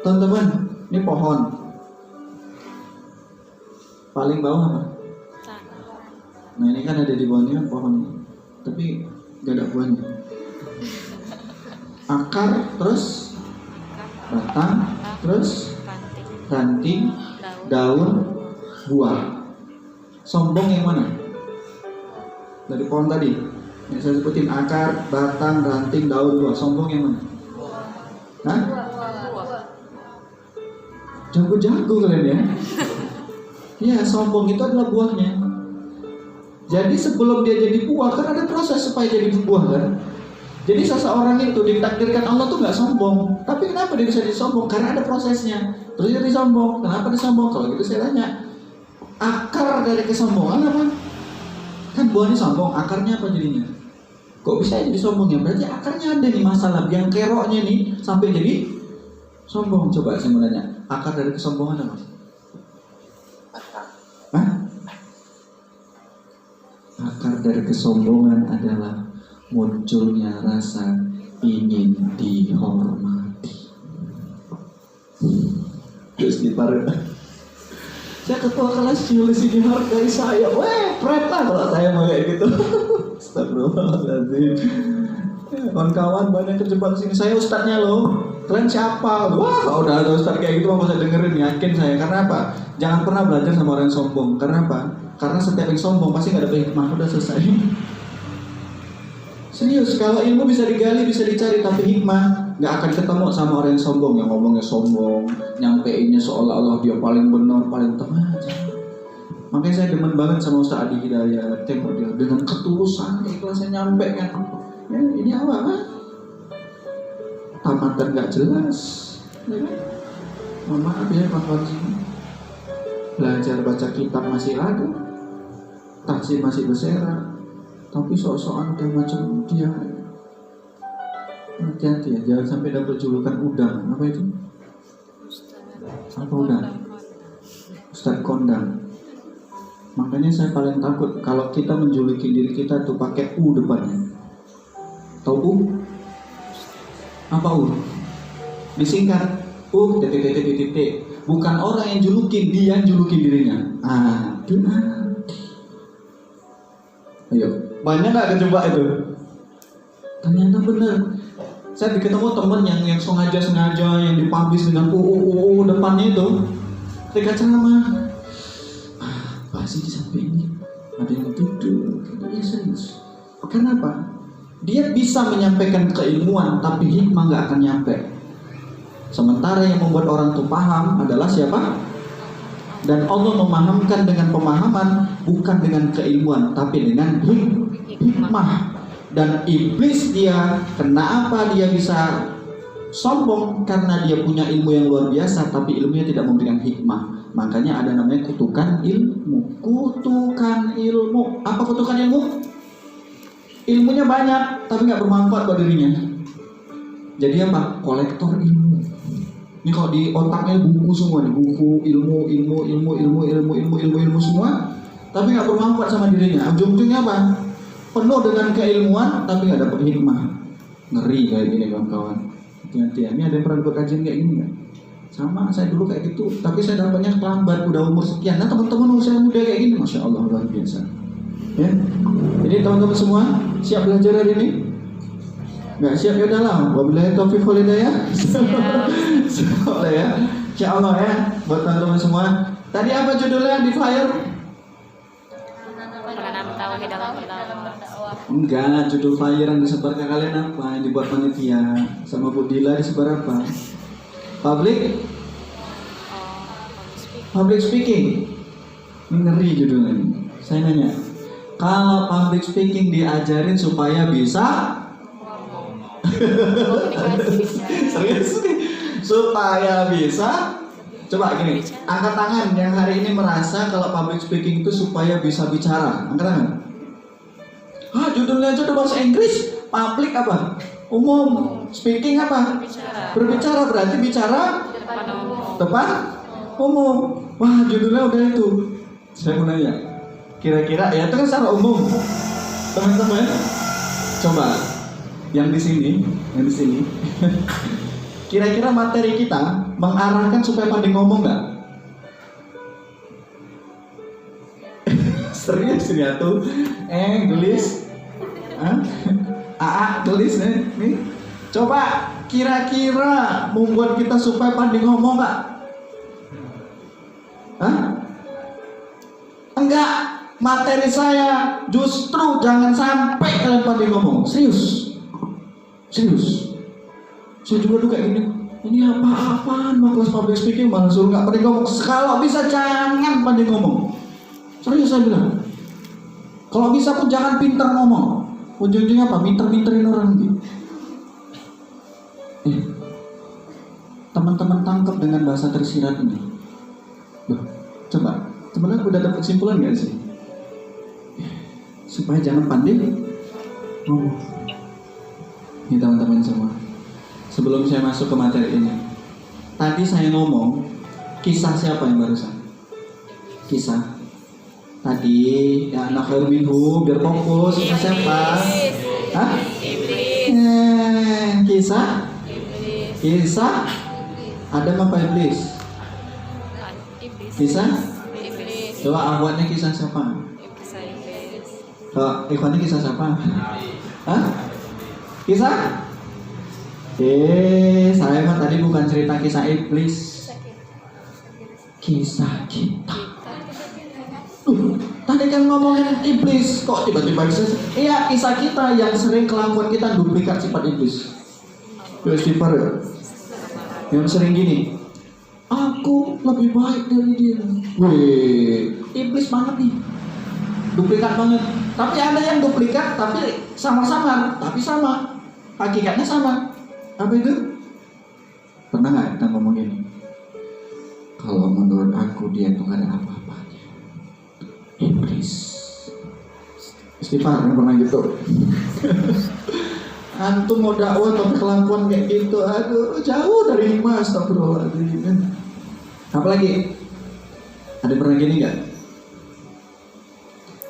Teman-teman, ini pohon. Paling bawah apa? Nah ini kan ada di bawahnya pohon, tapi gak ada buahnya. Akar, terus batang, terus ranting, daun, buah. Sombong yang mana? Dari pohon tadi yang saya sebutin, akar, batang, ranting, daun, buah. Sombong yang mana? Hah? Jago-jago kalian ya. Ya, sombong itu adalah buahnya. Jadi sebelum dia jadi buah kan ada proses supaya jadi buah kan. Jadi seseorang itu ditakdirkan Allah tuh nggak sombong. Tapi kenapa dia bisa disombong? Karena ada prosesnya. Terus dia disombong. Kenapa disombong? Kalau gitu saya tanya, akar dari kesombongan apa? Kan buahnya sombong, akarnya apa jadinya? Kok bisa jadi sombong ya? Berarti akarnya ada nih masalah. Yang keroknya nih sampai jadi sombong. Coba saya mau nanya, akar dari kesombongan apa? Hah? Akar dari kesombongan adalah munculnya rasa ingin dihormati. Terus diparuh. Saya ketua kelas Julius ini hargai saya. Weh, keren lah kalau saya mau kayak gitu. Astagfirullahaladzim. Kawan-kawan banyak terjebak sini. Saya ustadznya loh. Kalian siapa? Wah, kalau udah ada ustadz kayak gitu mau saya dengerin, yakin saya. Karena apa? Jangan pernah belajar sama orang yang sombong. Karena apa? Karena setiap yang sombong pasti nggak dapat hikmah. Udah selesai. Serius, kalau ilmu bisa digali, bisa dicari, tapi hikmah nggak akan ketemu sama orang yang sombong, yang ngomongnya sombong, nyampeinnya seolah-olah dia paling benar, paling tepat. Makanya saya demen banget sama Ustaz Adi Hidayat. Tengok dia dengan ketulusan, ikhlasnya nyampe kan. Ya, ini apa? Tamatan nggak jelas. Ya, mohon maaf ya kawan-kawan semua. Belajar baca kitab masih ada, tahsin masih berserak, tapi sok-sokan udah macam dia. Hati-hati ya, jangan sampai dapat julukan udang. Apa itu? Apa udang? Ustaz Kondang. Makanya saya paling takut kalau kita menjuluki diri kita tuh pakai U depannya. Tahu U? Apa U? Disingkat U titik. Bukan orang yang julukin, dia yang julukin dirinya. Ayo, banyak nggak kecoba itu? Ternyata benar. Saya ketemu temen yang sengaja yang dipublish dengan U depannya itu. Ketika ceramah, pasti disampaikan ada yang duduk. Ya serius. Kenapa? Dia bisa menyampaikan keilmuan, tapi hikmah nggak akan nyampe. Sementara yang membuat orang itu paham adalah siapa? Dan Allah memahamkan dengan pemahaman, bukan dengan keilmuan, tapi dengan hikmah. Dan iblis dia, kenapa dia bisa sombong? Karena dia punya ilmu yang luar biasa, tapi ilmunya tidak memberikan hikmah. Makanya ada namanya kutukan ilmu. Kutukan ilmu. Apa kutukan ilmu? Ilmunya banyak, tapi nggak bermanfaat buat dirinya. Jadi apa? Kolektor ilmu. Ini kalau di otaknya buku semua nih, buku ilmu semua, tapi nggak bermanfaat sama dirinya. Ujung-ujungnya apa? Penuh dengan keilmuan, tapi nggak dapat hikmah. Ngeri kayak gini kawan-kawan. Hati-hati ya. Ini ada yang pernah buat kajian kayak gini nggak? Sama, saya dulu kayak gitu, tapi saya dapatnya terlambat, udah umur sekian. Nah teman-teman usia muda kayak gini, masya Allah luar biasa. Ya, jadi teman-teman semua siap belajar hari ini? Nggak siap ya dalam. Wabillahi taufiq wal hidayah. Siap lah ya. Insyaallah ya buat teman-teman semua. Tadi apa judulnya di flyer? Menanam tauhid dalam dakwah. Enggak, judul flyer yang disebar ke kalian apa? Yang dibuat panitia sama Bu Dila disebar apa? Public speaking. Ini ngeri judulnya ini. Saya nanya, kalau public speaking diajarin supaya bisa serius nih, supaya bisa. Coba gini, angkat tangan yang hari ini merasa kalau public speaking itu supaya bisa bicara. Angkat tangan. Judulnya aja udah bahasa Inggris. Public apa? Umum. Speaking apa? Berbicara berarti bicara depan umum. Wah, judulnya udah itu. Saya mau nanya, kira-kira ya itu kan secara umum. Teman-teman, coba yang di sini, kira-kira materi kita mengarahkan supaya pandai ngomong nggak? Serius ini tuh, gelis, gelis nih. Coba kira-kira membuat kita supaya pandai ngomong nggak? Enggak. Materi saya justru jangan sampai kalian pandai ngomong. Serius. Saya juga kayak gini. Ini apa-apaan mau kelas public speaking malah suruh nggak pandai ngomong. Kalau bisa jangan pandai ngomong. Serius saya bilang. Kalau bisa pun jangan pintar ngomong. Ujung-ujungnya apa? Pinter-pinterin orang gitu. Teman-teman tangkap dengan bahasa tersirat ini. Coba, teman-teman udah dapat kesimpulan nggak sih? Supaya jangan pandai ngomong. Ini teman-teman semua. Sebelum saya masuk ke materi ini, tadi saya ngomong kisah siapa yang barusan? Kisah tadi ya anak khair minhu, biar fokus. Kisah siapa? Kisah Adam apa iblis? Kisah? Coba awalnya kisah siapa? Ikhwannya kisah siapa? Kisah? Saya mah tadi bukan cerita kisah iblis. Kisah kita. Tadi kan ngomongin iblis, kok tiba-tiba iya, kisah kita yang sering kelakuan kita duplikat sifat iblis. Istighfar ya. Yang sering gini, aku lebih baik dari dia. Wih, iblis banget nih. Duplikat banget. Tapi ada yang duplikat tapi sama-sama, tapi sama. Hakikatnya sama. Apa itu? Pernah nggak kita ngomong gini? Kalau menurut aku dia itu nggak ada apa-apanya. Iblis. Istighfar, pernah gitu. Antum mau dakwah tapi kelakuan kayak gitu, aduh jauh dari iman, astagfirullahaladzim. Apalagi? Ada pernah gini nggak?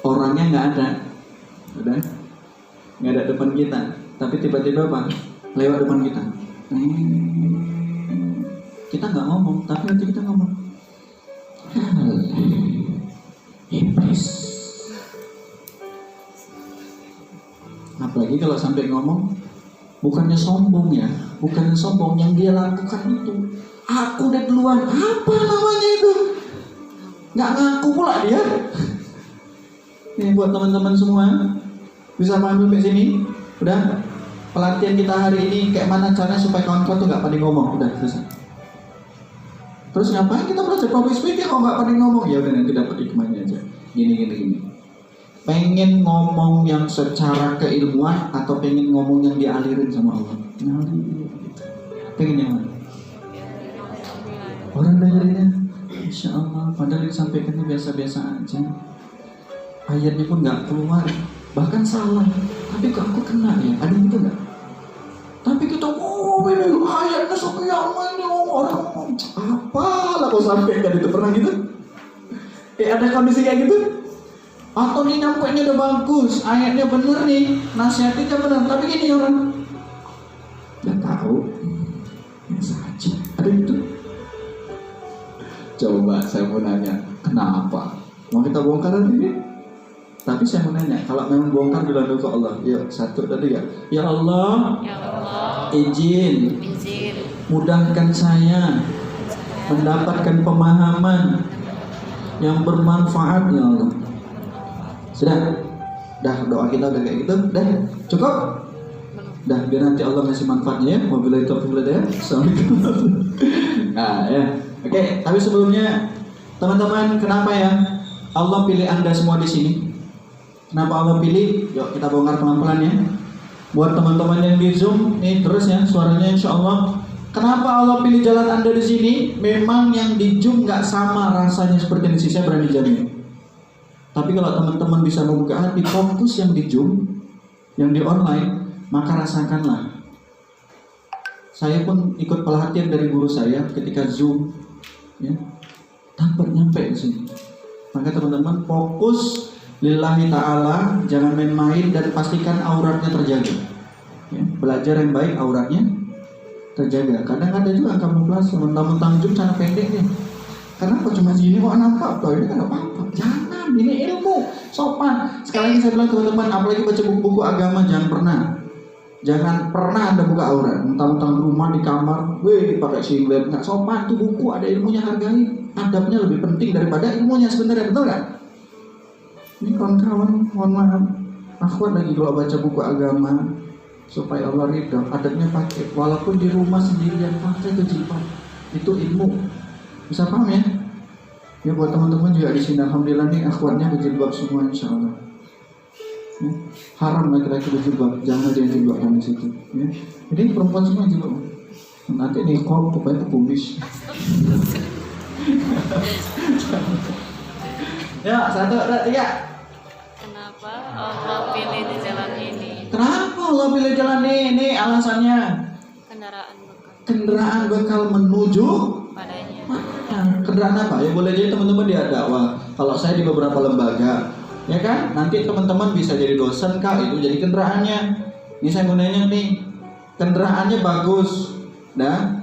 Orangnya nggak ada, udah nggak ada depan kita, tapi tiba-tiba apa? Lewat depan kita. Kita nggak ngomong, tapi nanti kita ngomong. Iblis. Apalagi kalau sampai ngomong, bukannya sombong ya, bukannya sombong, yang dia lakukan itu aku udah duluan, apa namanya itu, nggak ngaku pula dia. Nih buat teman-teman semua, bisa paham sampai sini? Udah, pelatihan kita hari ini kayak mana caranya supaya kawan-kawan tuh nggak pada ngomong, udah selesai. Terus ngapain kita belajar public speaking kalau nggak pada ngomong? Ya udah nanti dapat hikmahnya aja. Gini. Pengen ngomong yang secara keilmuan atau pengen ngomong yang dialirin sama Allah? Pengen yang mana? Orang dengerinnya, Insya Allah, padahal disampaikannya biasa-biasa aja. Ayatnya pun nggak keluar, bahkan salah. Tapi kok aku kena ya? Ada gitu nggak? Tapi kita ini ayatnya sekian ini orang apa lah kau sampaikan itu, pernah gitu? Ada kondisi kayak gitu? Atau nih nyampainya udah bagus, ayatnya bener nih, nasihatnya bener, tapi gini orang nggak tahu, biasa aja. Ada gitu? Coba saya mau nanya, kenapa? Mau kita bongkar ini? Tapi saya mau nanya, kalau memang bongkar bilang dulu ke Allah. Yuk, 1, 2, 3. Ya Allah, izin mudahkan saya mendapatkan pemahaman yang bermanfaat ya Allah. Sudah? Dah doa kita udah kayak gitu? Dah? Cukup? Dah, biar nanti Allah ngasih manfaatnya ya. Wabillahi taufiq wal hidayah. Assalamualaikum. Nah ya. Oke, tapi sebelumnya teman-teman, kenapa ya Allah pilih Anda semua di sini? Kenapa Allah pilih? Yuk kita bongkar pelan-pelan ya. Buat teman-teman yang di Zoom, nih terus ya suaranya Insya Allah. Kenapa Allah pilih jalan Anda di sini? Memang yang di Zoom nggak sama rasanya seperti di sini, saya berani jamin. Tapi kalau teman-teman bisa membuka hati, fokus yang di Zoom, yang di online, maka rasakanlah. Saya pun ikut pelatihan dari guru saya ketika Zoom, ya, tanpa nyampe di sini. Maka teman-teman fokus lillahi ta'ala, jangan main-main dan pastikan auratnya terjaga. Ya, belajar yang baik auratnya terjaga. Kadang ada juga kamuflase, mentang-mentang Zoom cara pendek nih. Kenapa cuma sini kok nampak? Tuh ini kan nggak apa-apa. Jangan, ini ilmu, sopan. Sekali lagi saya bilang teman-teman, apalagi baca buku-buku agama, jangan pernah Anda buka aurat. Mentang-mentang rumah di kamar, pakai singlet, nggak sopan. Itu buku ada ilmunya, hargai. Adabnya lebih penting daripada ilmunya sebenarnya, betul nggak? Ini kawan-kawan, mohon maaf, akhwat lagi kalau baca buku agama supaya Allah ridha, adabnya pakai. Walaupun di rumah sendirian pakai jilbab, itu ilmu. Bisa paham ya? Ya buat teman-teman juga di sini, alhamdulillah nih akhwatnya berjilbab semua Insya Allah. Ya, haram laki-laki berjilbab, jangan ada yang jilbaban di situ. Ya. Jadi perempuan semua jilbab. Nanti nih kok pokoknya kumis. Ya 1, 2, 3. Kenapa Allah pilih di jalan ini? Kenapa Allah pilih jalan ini? Alasannya kendaraan bekal menuju Padanya. Kendaraan apa? Ya boleh jadi teman-teman dia dakwah. Kalau saya di beberapa lembaga, ya kan? Nanti teman-teman bisa jadi dosen kah? Itu jadi kendaraannya. Ini saya mau nanya nih, kendaraannya bagus, dah?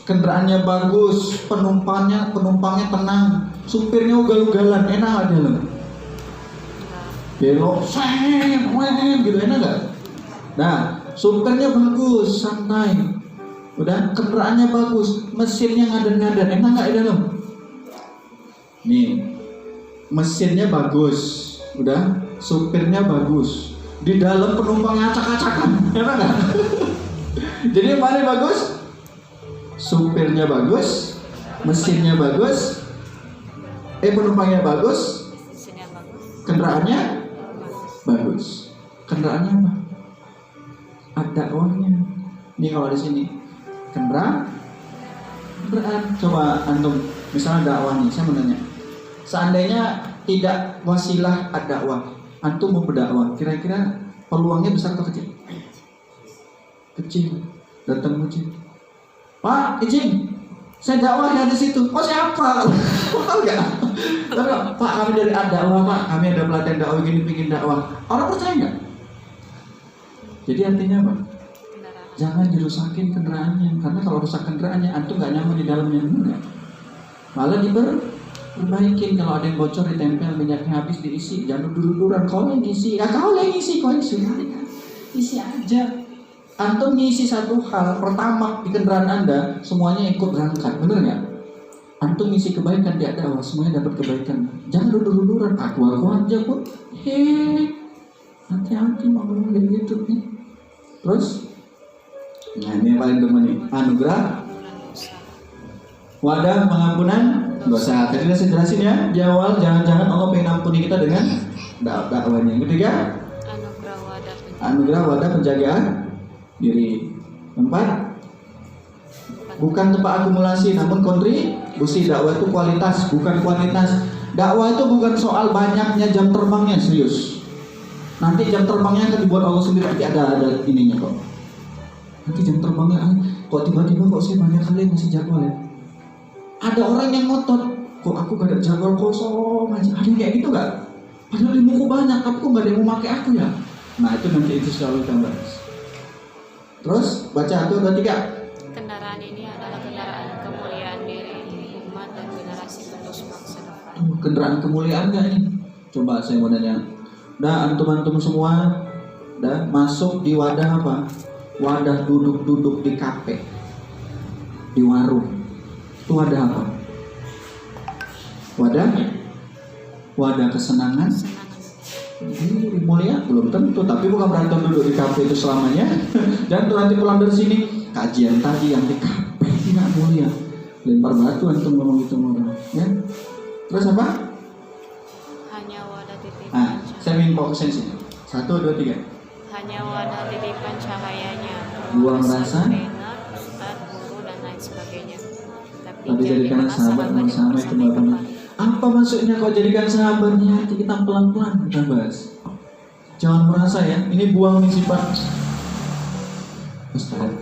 Kendaraannya bagus, penumpangnya tenang, supirnya ugal-ugalan, enak aja loh. Belok, gitu enak gak? Nah, supirnya bagus, santai. Udah, kendaraannya bagus, mesinnya ngaden-ngaden, enak gak di dalam? Nih, mesinnya bagus, udah, supirnya bagus, di dalam penumpangnya acak-acakan, enak nggak? Jadi yang mana bagus? Supirnya bagus, mesinnya bagus, penumpangnya bagus, Mesinnya bagus. kendaraannya bagus. Kendaraannya apa? Ada uangnya. Ini kalau di sini kendaraan. Coba antum, misalnya dakwah nih, saya mau nanya. Seandainya tidak wasilah ad-dakwah, antum mau berdakwah, kira-kira peluangnya besar atau kecil? Kecil. Datang uji, Pak, izin, saya dakwah ya di situ. Oh siapa? Tahu nggak? Tapi Pak, kami dari ad-dakwah Pak, kami ada pelatihan dakwah gini, bikin dakwah. Orang percaya nggak? Jadi artinya apa? Kendaraan. Jangan dirusakin kendaraannya, karena kalau rusak kendaraannya, antum nggak nyaman di dalamnya, enggak. Malah diperbaikin. Kalau ada yang bocor ditempel, minyaknya habis diisi, jangan dulu-duluran. Kau yang ngisi, ya kau yang ngisi, kau isi aja. Antum ngisi satu hal pertama di kendaraan Anda, semuanya ikut berangkat, bener nggak? Antum ngisi kebaikan di dakwah, semuanya dapat kebaikan. Jangan dulu-duluran. Aku aja pun, hati-hati mau ngomong kayak gitu nih. Terus, nah ini yang paling demen nih, anugerah wadah pengampunan dosa. Tadi saya jelasin ya, di awal jangan-jangan Allah pengen ampuni kita dengan dakwahnya. Yang ketiga, anugerah wadah penjagaan diri. 4, bukan tempat akumulasi namun kontribusi. Dakwah itu kualitas bukan kuantitas. Dakwah itu bukan soal banyaknya jam terbangnya, serius. Nanti jam terbangnya akan dibuat Allah sendiri, nanti ada ininya kok. Nanti jam terbangnya kok tiba-tiba kok saya banyak kali ngasih jadwal ya. Ada orang yang ngotot, kok aku gak ada jadwal kosong aja. Ada yang kayak gitu gak? Padahal ilmuku banyak, tapi kok gak ada yang mau pakai aku ya? Nah itu nanti itu selalu kita bahas. Terus baca 1, 2, 3. Kendaraan ini adalah kendaraan kemuliaan diri umat dan generasi penerus bangsa depan. Kendaraan kemuliaan gak ini? Coba saya mau nanya. Dah antum-antum semua dah masuk di wadah apa? Wadah duduk-duduk di kafe, di warung. Itu wadah apa? Wadah kesenangan. Ini mulia belum tentu, tapi bukan berarti duduk di kafe itu selamanya. Dan tuh nanti pulang dari sini kajian tadi yang di kafe tidak mulia. Lempar batu antum ngomong gitu orang, ya. Terus apa? Hanya wadah titipan. Nah, saya ingin fokus sini. 1, 2, 3. Hanya wadah titipan cahayanya. Buang rasa. Trainer, ustad, guru dan lain sebagainya. Tapi jadikan sahabat bersama itu bapak. Apa maksudnya kau jadikan sahabatnya? Hati kita pelan-pelan kita bahas. Jangan merasa ya, ini buang nih sifat. Ustaz,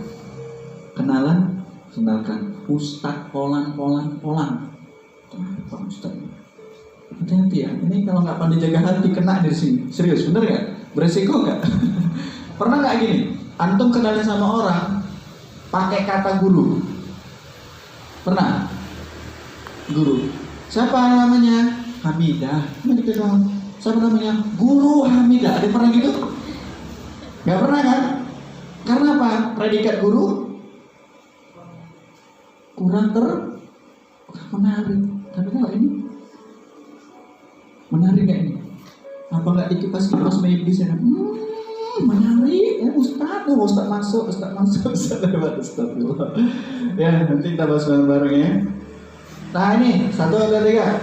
kenalan, kenalkan. Ustaz polan. Apa Ustaz? Hati-hati ya. Ini kalau nggak pandai jaga hati kena dari sini. Serius, bener nggak? Beresiko nggak? Pernah nggak gini? Antum kenalin sama orang pakai kata guru. Pernah? Guru. Siapa namanya? Hamidah. Mana dikenal? Siapa namanya? Guru Hamidah. Ada yang pernah gitu? Gak pernah kan? Karena apa? Predikat guru kurang menarik. Tapi kalau ini menarik gak ini? Apa gak dikipas-kipas sama iblis ya? Menarik ya Ustaz. Ustaz masuk. Ustaz lewat Ustaz. Ya nanti kita bahas bareng-bareng ya. Nah ini 1, 2, 3.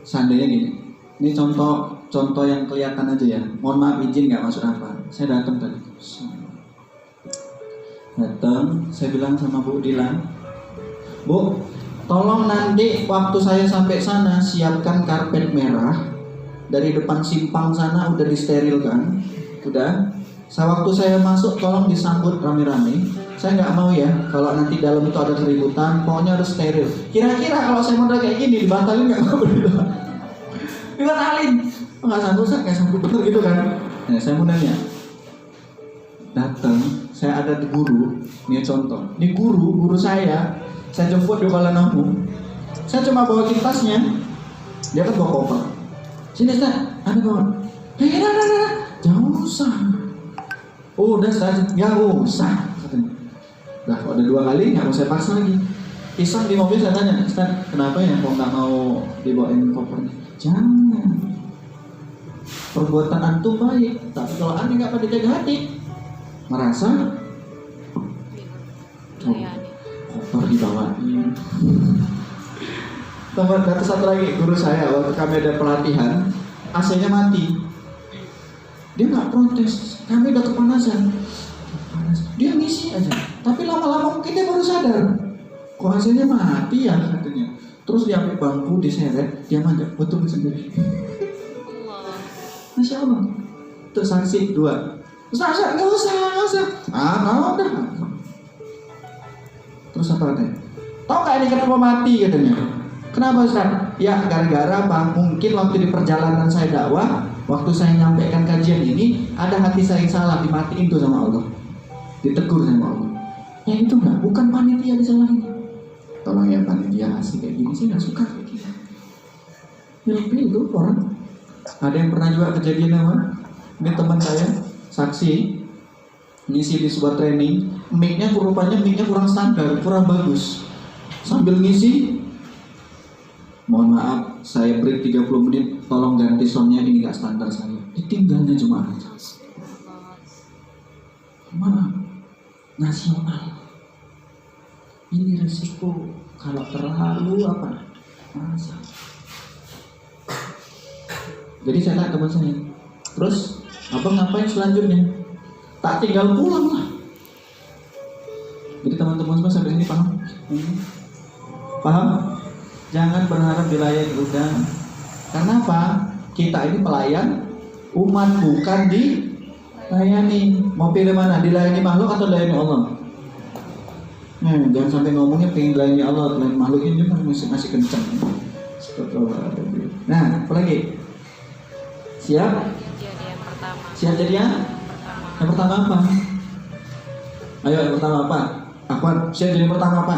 Seandainya gini, ini contoh yang kelihatan aja ya. Mohon maaf izin nggak maksud apa. Saya datang tadi. Saya bilang sama Bu Dilan, Bu, tolong nanti waktu saya sampai sana siapkan karpet merah. Dari depan simpang sana udah disterilkan, udah. Waktu saya masuk tolong disambut rame-rame. Saya nggak mau ya kalau nanti dalam itu ada keributan, pokoknya harus steril. Kira-kira kalau saya modal kayak gini dibatalin nggak? Dibatalin. Nggak sanggup betul gitu kan? Nah saya mau nanya. Datang, saya ada di guru. Ini contoh. Ini guru saya jemput di Kuala Namu. Saya cuma bawa tasnya. Dia kan bawa koper. Sini Ustaz, ada bawa. Jangan usah. Oh udah Ustaz, nggak usah. Nah, kalau ada 2 kali nggak mau saya paksa lagi. Iseng di mobil saya tanya, Ustaz, kenapa ya kok nggak mau dibawain kopernya? Jangan. Perbuatan antum baik, tapi kalau aneh nggak pada jaga hati, merasa Melayani. koper dibawain. Teman, ada satu lagi guru saya waktu kami ada pelatihan, AC-nya mati. Dia nggak protes, kami udah kepanasan. Panas. Dia ngisi aja, tapi lama-lama mungkin dia baru sadar. Kok hasilnya mati ya katanya. Terus dia ambil bangku, diseret, dia manjat, betul sendiri. Allah. Masya Allah. Untuk saksi 2. Ustaz, nggak usah. Udah. Terus apa katanya? Tahu nggak ini kenapa mati katanya? Kenapa Ustaz? Ya gara-gara apa? Mungkin waktu di perjalanan saya dakwah, waktu saya nyampaikan kajian ini, ada hati saya yang salah, dimatiin tuh sama Allah. Ditegur sama Allah. Yang itu enggak, bukan panitia disalahin. Tolong ya panitia asik kayak gini, saya nggak suka kayak gini. Lebih itu orang. Ada yang pernah juga kejadian apa? Ini teman saya, saksi, ngisi di sebuah training, mic-nya rupanya kurang standar, kurang bagus. Sambil ngisi, mohon maaf, saya break 30 menit, tolong ganti soundnya, ini nggak standar saya. Ditinggalnya cuma aja. Maaf, nasional. Ini resiko kalau terlalu apa? Masa. Jadi saya tanya teman saya, terus abang ngapain selanjutnya? Tak tinggal pulang lah. Jadi teman-teman semua sampai sini paham? Paham? Jangan berharap dilayani udah. Karena apa? Kita ini pelayan umat, bukan dilayani. Mau pilih mana? Dilayani makhluk atau dilayani Allah? Jangan sampai ngomongnya pengen dilayani Allah, dilayani makhluk ini juga masih kencang. Nah, apa lagi? Siap? Jadi yang pertama. Siap jadi ya? Yang pertama apa? Ayo yang pertama apa? Akhwan, siap jadi yang pertama apa?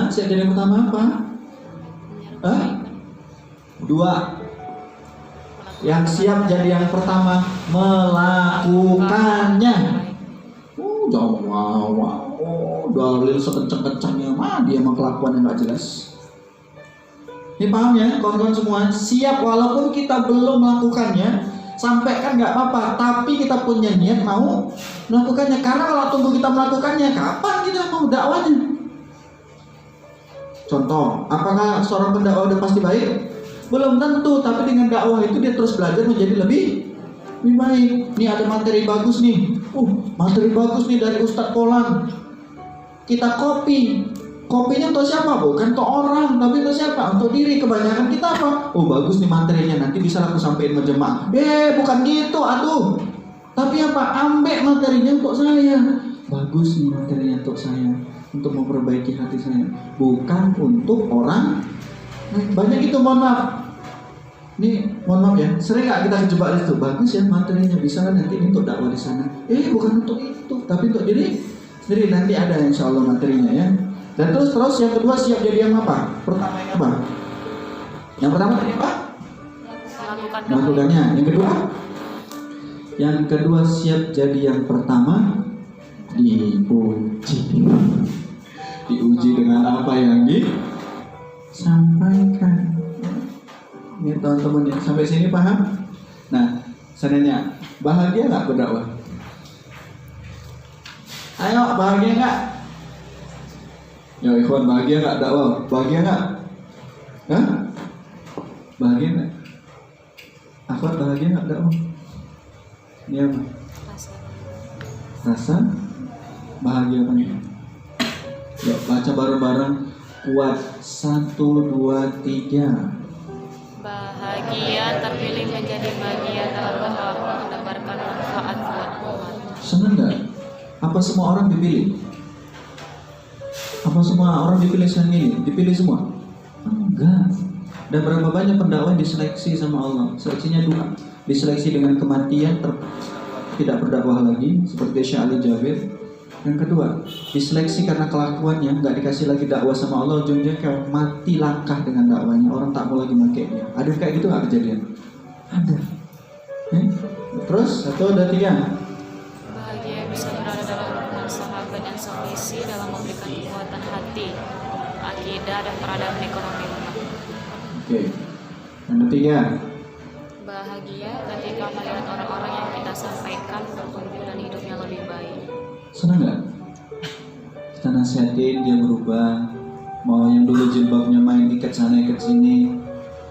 Siap jadi yang pertama apa? 2. Yang siap jadi yang pertama melakukannya. Dalil sekencang-kencangnya mah dia mah kelakuan yang nggak jelas. Ini paham ya kawan-kawan semua? Siap walaupun kita belum melakukannya, sampaikan nggak apa-apa, tapi kita punya niat mau melakukannya. Karena kalau tunggu kita melakukannya, kapan kita mau dakwahnya? Contoh, apakah seorang pendakwah udah pasti baik? Belum tentu, tapi dengan dakwah itu dia terus belajar menjadi lebih baik. Nih ada materi bagus nih. Materi bagus nih dari Ustadz Polan. Kita copy. Kopinya untuk siapa? Bukan untuk orang, tapi untuk siapa? Untuk diri. Kebanyakan kita apa? Bagus nih materinya, nanti bisa aku sampaikan ke jemaah. Bukan gitu, aduh. Tapi apa? Ambil materinya untuk saya. Bagus nih materinya untuk saya, untuk memperbaiki hati saya, bukan untuk orang. Banyak itu, mohon maaf. Ini mohon maaf ya, sering nggak kita kejebak di situ. Bagus ya materinya, bisa nanti untuk dakwah di sana. Bukan untuk itu, tapi untuk diri sendiri. Nanti ada insya Allah materinya ya. Dan terus yang kedua siap jadi yang apa? Pertama yang apa? Yang pertama tadi apa? Melakukannya. Yang kedua siap jadi yang pertama, diuji dengan apa yang disampaikan. Ini teman-teman ya, sampai sini paham? Nah, sebenarnya bahagia nggak berdakwah? Ayo, bahagia nggak? Ya ikhwan, bahagia nggak dakwah? Bahagia nggak? Bahagia nggak? Akhwat, bahagia nggak dakwah? Ini apa? Rasa bahagia apa nih? Yuk baca bareng-bareng. Kuat 1, 2, 3. Bahagia terpilih menjadi bagian dalam dakwah menebarkan manfaat buat umat. Senang nggak? Apa semua orang dipilih? Apa semua orang dipilih sendiri? Dipilih semua? Enggak. Dan berapa banyak pendakwah diseleksi sama Allah? Seleksinya 2. Diseleksi dengan kematian, tidak berdakwah lagi, seperti Syekh Ali Jabir. Yang kedua, diseleksi karena kelakuannya, nggak dikasih lagi dakwah sama Allah, ujungnya kayak mati langkah dengan dakwahnya, orang tak mau lagi pakai dia. Ada kayak gitu nggak kejadian? Ada. Terus 1, 2, 3. Bahagia bisa berada dalam lingkungan sahabat memberikan solusi dalam memberikan kekuatan hati, akidah, dan peradaban ekonomi umat. Oke. Yang ketiga, Bahagia ketika melihat orang-orang yang kita sampaikan bertumbuh dan hidupnya lebih baik. senang nggak? Kita nasihatin dia berubah. Mau yang dulu jilbabnya main ikat sana ikat sini,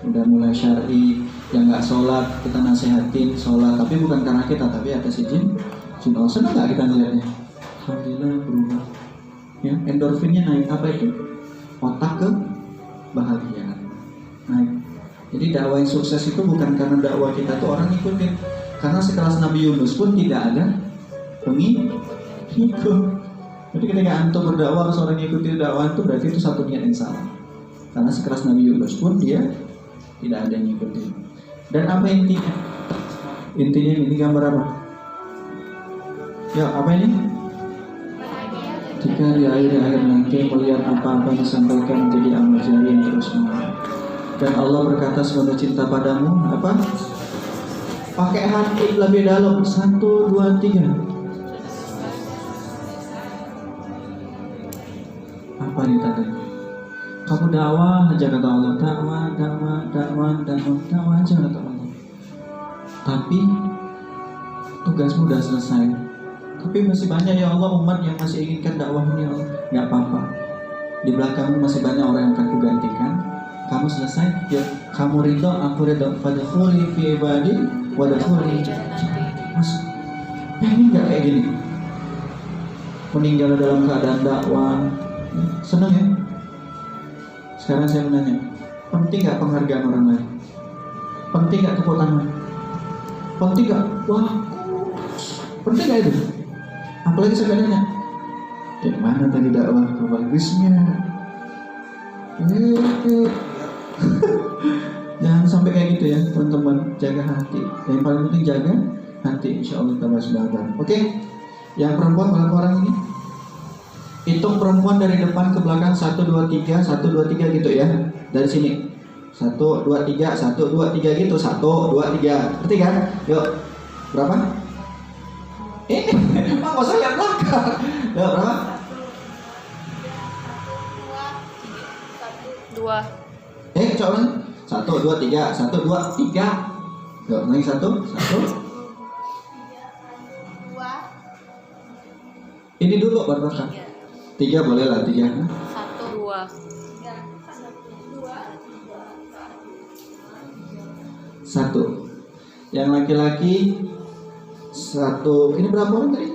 udah mulai syar'i. Yang nggak sholat kita nasihatin sholat, tapi bukan karena kita, tapi atas izin Allah. Senang nggak kita ngeliatnya? Alhamdulillah berubah. Ya, endorfinnya naik. Apa itu? Otak ke bahagia naik. Jadi dakwah yang sukses itu bukan karena dakwah kita tuh orang ngikutin. Karena sekelas Nabi Yunus pun tidak ada pengikut. Jadi ketika antum berdakwah harus orang ngikutin dakwah itu, berarti itu satu niat yang salah. Karena sekelas Nabi Yunus pun dia tidak ada yang ngikutin. Dan apa intinya? Intinya ini gambar apa? Ya, apa ini? Jika di akhir nanti melihat apa-apa yang disampaikan menjadi amal jari yang terus mengalir. Dan Allah berkata semoga cinta padamu apa? Pakai hati lebih dalam. 1, 2, 3. Apa ini tandanya? Kamu dakwah aja kata Allah, dakwah aja kata Allah. Tapi tugasmu udah selesai. Tapi masih banyak ya Allah umat yang masih inginkan dakwah ini ya Allah. Gak apa-apa. Di belakangmu masih banyak orang yang akan kugantikan. Kamu selesai, ya kamu ridho, aku ridho. Fadkhuli fi ibadi wadkhuli. Mas, pengen nggak kayak gini? Meninggal dalam keadaan dakwah, senang ya? Sekarang saya menanya, penting nggak penghargaan orang lain? Penting nggak tepuk tangan? Penting nggak? Wah, penting nggak itu? Apalagi saya nanya, yang mana tadi dakwah bagusnya? Jangan sampai kayak gitu ya teman-teman, jaga hati. Yang paling penting jaga hati, insya Allah kita masih bahagia. Oke, yang perempuan berapa orang ini? Hitung perempuan dari depan ke belakang 1, 2, 3, 1, 2, 3 gitu ya. Dari sini 1, 2, 3, 1, 2, 3 gitu. 1, 2, 3. Ngerti kan? Yuk, berapa? Ini, Pak, usah lihat belakang. Yuk, berapa? 2. Coba 1, 2, 3, 1, 2, 3. Yuk, lagi 1, 1. Ini dulu baru belakang. 3 boleh lah, 3. 1, 2. 1. Yang laki-laki 1. Ini berapa orang tadi?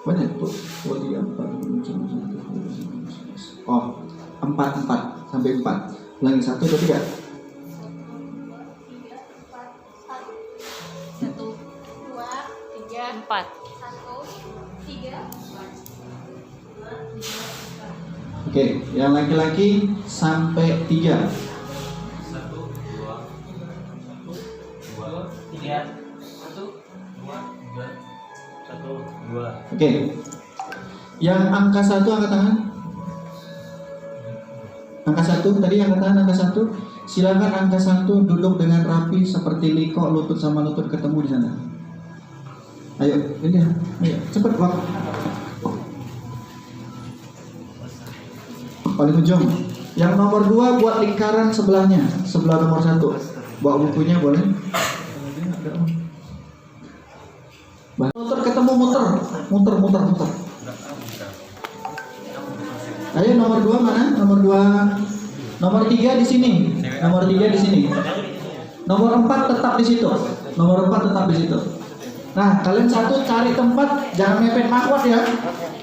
Banyak tuh. 2, 3, 4, 5, 6, 7, 8, 9, 10. Oh, 4 sampai 4. Ulangi 1, 2, 3. 1, 2, 3, 4. 1, 3. Oke, yang laki-laki sampai 3. 1, 2, 3, 1, 2, 3, 1, 2. Oke. Yang angka 1 angkat tangan. Angka 1 tadi angkat tangan angka 1. Silakan angka 1 duduk dengan rapi seperti liko, lutut sama lutut ketemu di sana. Ayo, ini ya. Ayo, cepat waktu. Paling ujung. Yang nomor 2 buat lingkaran sebelahnya, sebelah nomor 1. Bawa bukunya boleh. Muter ketemu muter. Ayo nomor 2 mana? Nomor 2. Nomor 3 di sini. Nomor 3 di sini. Nomor 4 tetap di situ. Nomor 4 tetap di situ. Nah, kalian satu cari tempat, jangan mepet makwat ya.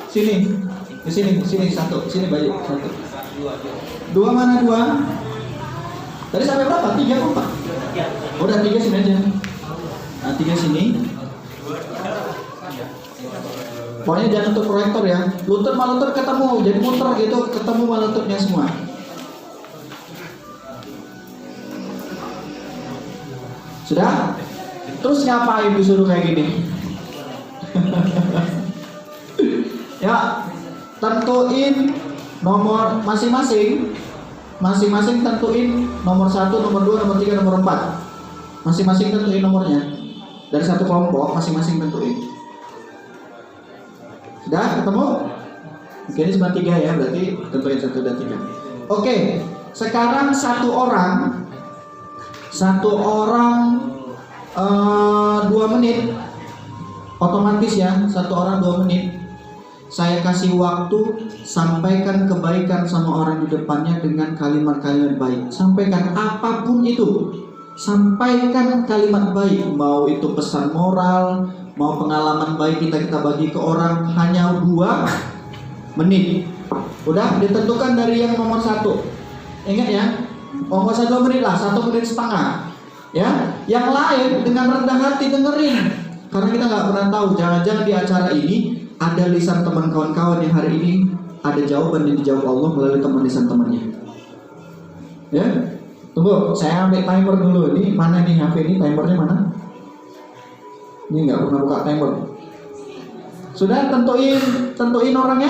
Sini. Di sini 1. Sini Bayu 1. 2 mana 2? Tadi sampai berapa? 3 apa 4? Udah 3 sini aja. Nah, 3 sini. Pokoknya jangan untuk proyektor ya. Lutut sama lutut ketemu, jadi muter gitu, ketemu sama lututnya semua. Sudah? Terus ngapain disuruh kayak gini? Ya, tentuin nomor masing-masing. Masing-masing tentuin nomor 1, nomor 2, nomor 3, nomor 4. Masing-masing tentuin nomornya. Dari satu kelompok masing-masing tentuin. Sudah ketemu? Oke, ini cuma 3 ya, berarti tentuin 1, 2, 3. Oke, sekarang satu orang 2 menit, otomatis ya, satu orang 2 menit. Saya kasih waktu, sampaikan kebaikan sama orang di depannya dengan kalimat-kalimat baik. Sampaikan apapun itu, sampaikan kalimat baik. Mau itu pesan moral, mau pengalaman baik kita bagi ke orang, hanya 2 menit. Udah ditentukan dari yang nomor 1. Ingat ya, nggak usah 2 menit lah, 1 menit setengah. Ya, yang lain dengan rendah hati dengerin, karena kita nggak pernah tahu, jangan-jangan di acara ini ada lisan teman kawan-kawan yang hari ini ada jawaban yang dijawab Allah melalui teman lisan temannya. Ya, tunggu, saya ambil timer dulu. Ini mana nih HP ini, timernya mana? Ini nggak pernah buka timer. Sudah tentuin orangnya?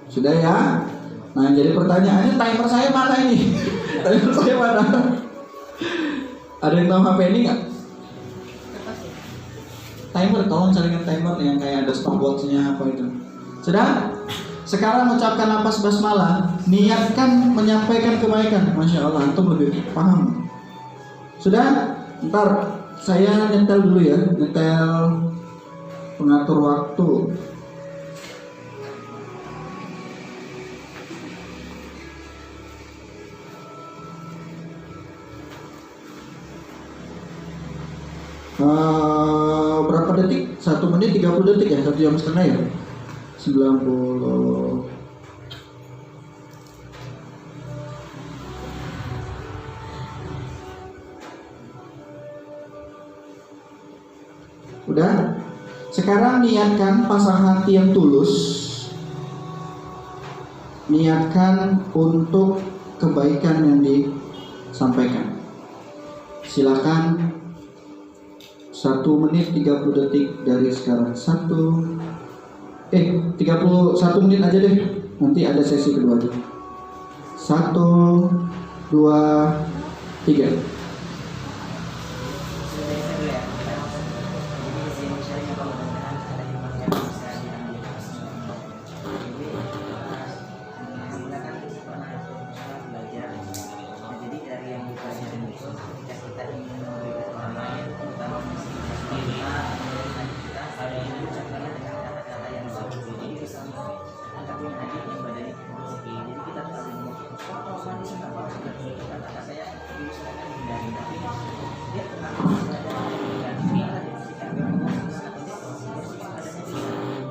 Sudah ya. Nah, jadi pertanyaannya timer saya mana ini? Timer saya mana? Ada yang tahu HP ini nggak? Timer, tolong carikan timer yang kayak ada stopwatch-nya apa itu. Sudah? Sekarang ucapkan nafas basmalah, niatkan menyampaikan kebaikan. Masya Allah, antum lebih paham. Sudah? Ntar saya nyetel dulu ya, nyetel pengatur waktu. Berapa detik? 1 menit 30 detik ya, 1 jam setengah ya. 90. Udah? Sekarang niatkan pasang hati yang tulus. Niatkan untuk kebaikan yang disampaikan. Silakan 1 menit 30 detik dari sekarang. 31 menit aja deh. Nanti ada sesi kedua aja. 1, 2, 3.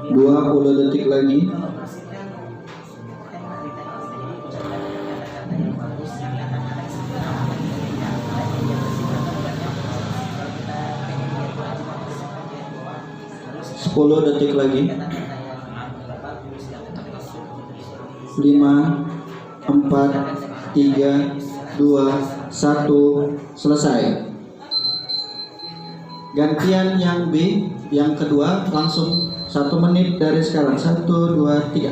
Dua 20 detik lagi. Sepuluh detik lagi. 5, 4, 3, 2, 1. Selesai. Gantian yang B, yang kedua langsung 1 menit dari sekarang. 1, 2, 3.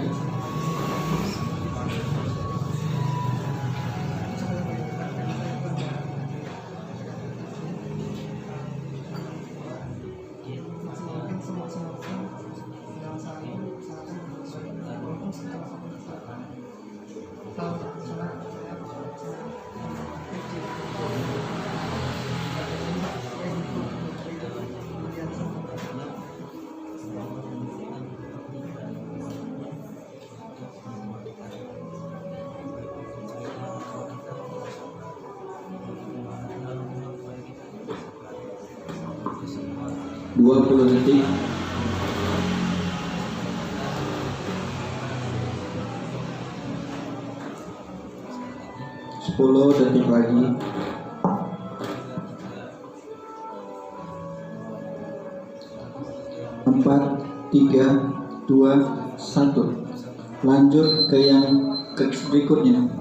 Dua 20 detik. 10 detik lagi. 4, 3, 2, 1. Lanjut ke yang berikutnya.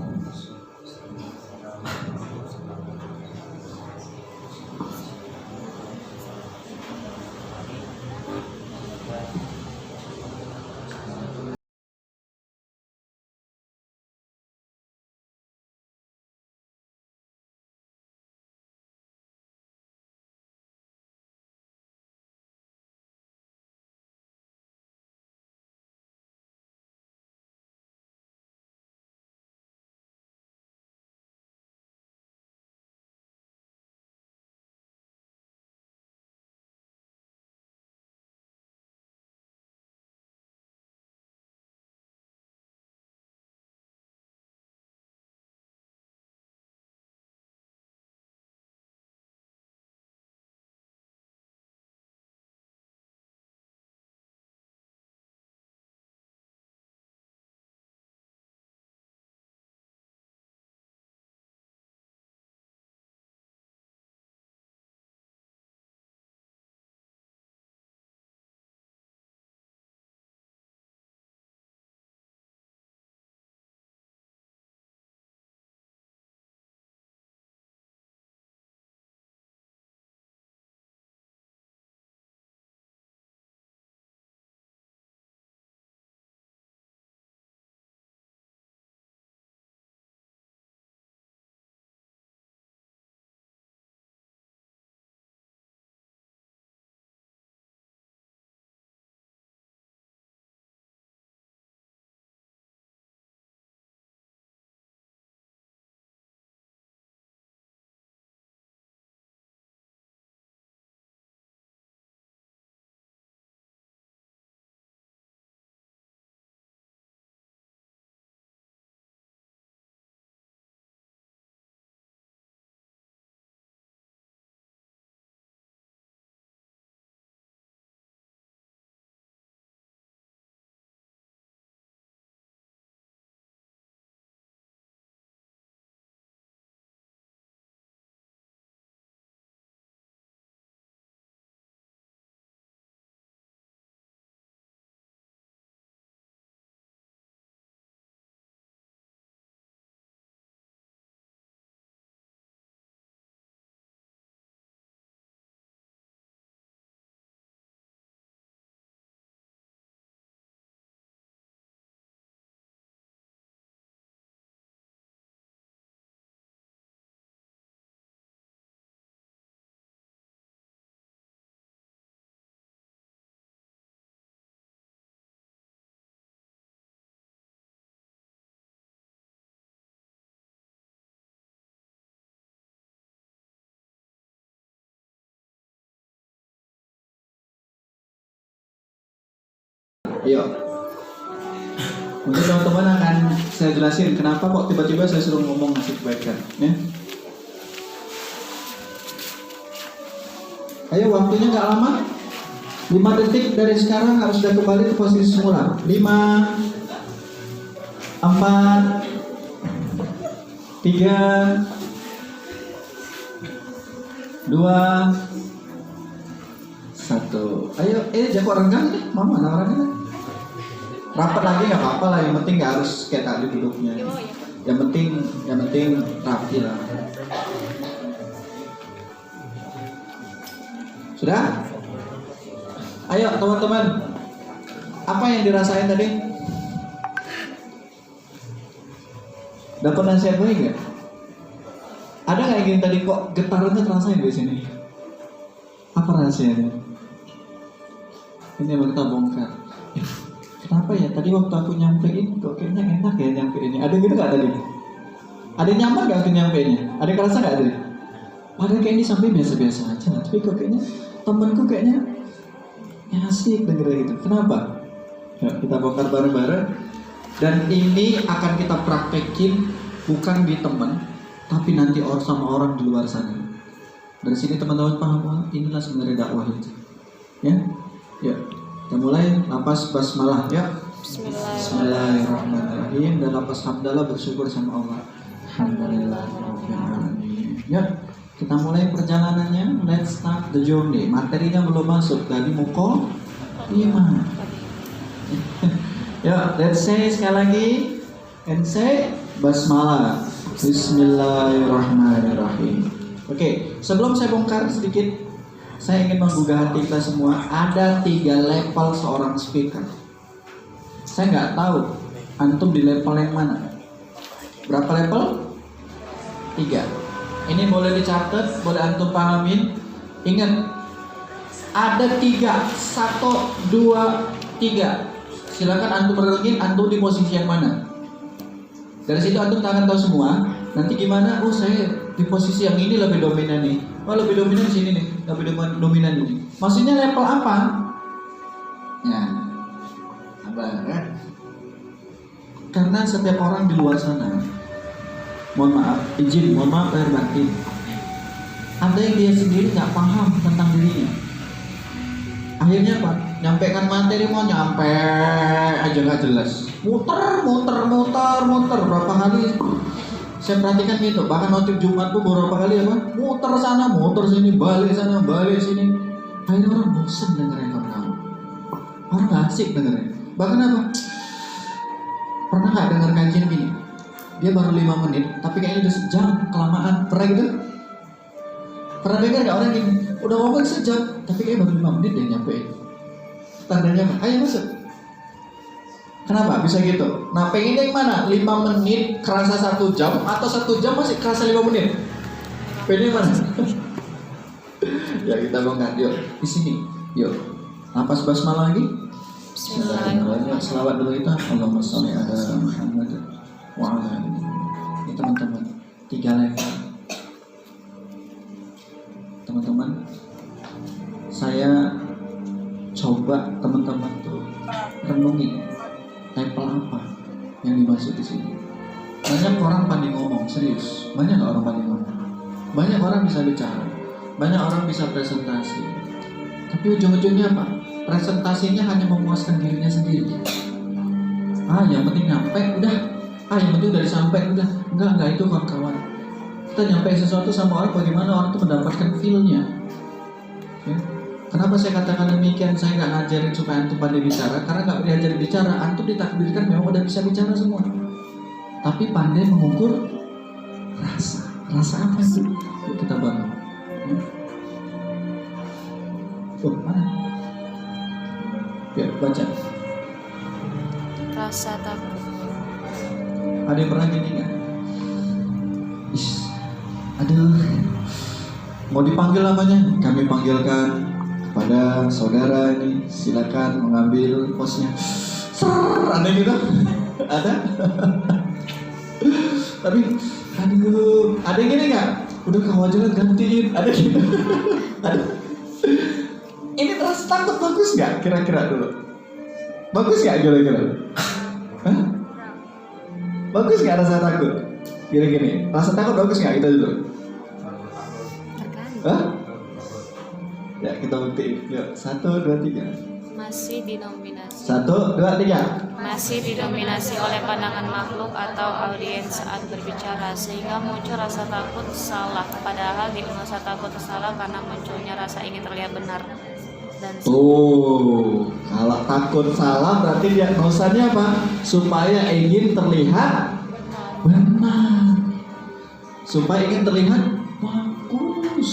Ayo. Mungkin teman-teman akan saya jelasin kenapa kok tiba-tiba saya suruh ngomong ngasih kebaikan, ya. Ayo, waktunya nggak lama. 5 detik dari sekarang harus sudah kembali ke posisi semula. 5, 4, 3, 2, 1. Ayo, jago renggang nih, mama orangnya. Rapat lagi nggak apa-apa lah, yang penting nggak harus kayak tadi duduknya. Yang penting rapi lah. Sudah? Ayo teman-teman, apa yang dirasain tadi? Dapat nasihat baik nggak? Ada nggak yang tadi kok getarannya terasain di sini? Apa rahasianya? Ini yang kita bongkar. Kenapa ya tadi waktu aku nyampein kok kayaknya enak ya nyampeinnya? Ada gitu nggak tadi? Ada yang nyaman nggak waktu nyampeinnya? Ada yang kerasa nggak tadi? Padahal kayak ini sampai biasa-biasa aja, tapi kok kayaknya temenku kayaknya asik dengerin gitu. Kenapa? Ya, kita bongkar bareng-bareng. Dan ini akan kita praktekin bukan di teman, tapi nanti sama orang di luar sana. Dari sini teman-teman paham, inilah sebenarnya dakwah itu. Ya, ya. Kita mulai lapas basmalah ya. Bismillahirrahmanirrahim. Dan lapas hamdalah, bersyukur sama Allah. Alhamdulillahirrahmanirrahim. Ya, kita mulai perjalanannya. Let's start the journey. Materinya belum masuk. Tadi muko 5. Ya, let's say sekali lagi. And say basmalah. Bismillahirrahmanirrahim. Oke, sebelum saya bongkar sedikit, saya ingin menggugah hati kita semua. Ada 3 level seorang speaker. Saya nggak tahu antum di level yang mana. Berapa level? 3. Ini boleh dicatat, boleh antum pahamin. Ingat, ada 3, 1, 2, 3. Silakan antum renungin, antum di posisi yang mana. Dari situ antum akan tahu semua. Nanti gimana? Oh, saya di posisi yang ini lebih dominan nih. Oh, lebih dominan di sini nih, lebih dominan ini. Maksudnya level apa? Ya, sabar ya. Karena setiap orang di luar sana, mohon maaf lahir batin, ada yang dia sendiri nggak paham tentang dirinya. Akhirnya apa? Nyampaikan materi mau nyampe aja nggak jelas. Muter berapa kali? Saya perhatikan gitu, bahkan notif Jumat tuh beberapa kali apa? Muter sana, muter sini, balik sana, balik sini. Akhirnya orang bosan dengerin kamu. Orang nggak asik dengerin. Bahkan apa? Pernah nggak denger kajian gini? Dia baru 5 menit, tapi kayaknya udah sejam, kelamaan. Pernah gitu? Pernah dengar nggak orang gini? Udah ngomong sejam, tapi kayaknya baru 5 menit dia nyampein. Tandanya apa? Ayo masuk. Kenapa bisa gitu? Nah, pengennya yang mana? 5 menit kerasa 1 jam atau 1 jam masih kerasa 5 menit? Pengennya mana? Ya kita bongkar, yuk di sini, yuk. Napas basmalah lagi. Bismillahirrahmanirrahim. Selawat dulu kita. Allahumma sholli ala Muhammad wa ala ali. Ini teman-teman, 3 level. Teman-teman, saya coba teman-teman tuh renungin level apa yang dimaksud di sini. Banyak orang pandai ngomong, serius. Banyak orang pandai ngomong. Banyak orang bisa bicara. Banyak orang bisa presentasi. Tapi ujung-ujungnya apa? Presentasinya hanya memuaskan dirinya sendiri. Yang penting nyampe, udah. Yang penting udah disampai, udah. Enggak itu kawan-kawan. Kita nyampe sesuatu sama orang, bagaimana orang itu mendapatkan feel-nya. Ya. Kenapa saya katakan demikian? Saya nggak ngajarin supaya antum pandai bicara, karena nggak diajarin bicara. Antum ditakdirkan memang udah bisa bicara semua, tapi pandai mengukur rasa. Rasa apa sih? Yuk kita bangun. Mana? Ya baca. Rasa takut. Ada yang pernah gini nggak? Aduh, mau dipanggil namanya? Kami panggilkan pada saudara ini, silakan mengambil posnya. Ada gitu? Ada? Tapi, aduh, ada yang gini nggak? Udah kawajaran gantiin, ada gitu? Ada. Ini terasa takut bagus nggak? Kira-kira dulu. Bagus nggak kira-kira? Hah? Bagus nggak rasa takut? Gini-gini, rasa takut bagus nggak kita dulu? Hah? Ya kita buktiin. Yuk, 1, 2, 3. Masih dinominasi. 1, 2, 3. Masih didominasi oleh pandangan makhluk atau audiens saat berbicara sehingga muncul rasa takut salah, padahal rasa takut salah karena munculnya rasa ingin terlihat benar dan Kalau takut salah berarti diagnosanya apa? Supaya ingin terlihat benar, supaya ingin terlihat bagus.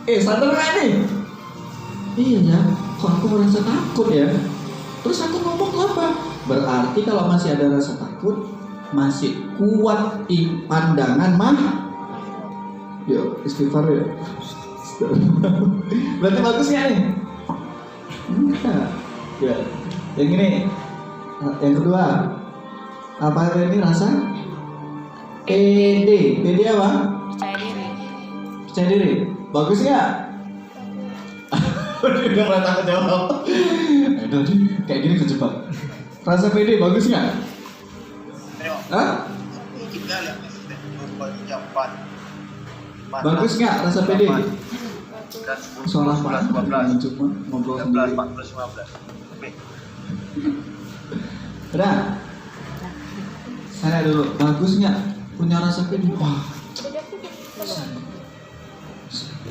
Sadar nggak nih? Iya ya, kok aku merasa takut ya? Terus aku ngomong apa? Berarti kalau masih ada rasa takut, masih kuat pandangan Yuk, istighfar ya. Berarti bagus nggak nih? Enggak. Ya. Yang ini, yang kedua, apa ini rasa? PD apa? percaya diri. Percaya diri. Bagus nggak? Udah nggak takut jawab. Aduh, kayak gini kejebak. Rasa PD bagus nggak? Hah? Bagus nggak rasa PD? Soalnya cuma ngobrol sendiri. Udah. Saya dulu. Bagus nggak punya rasa PD? Wah.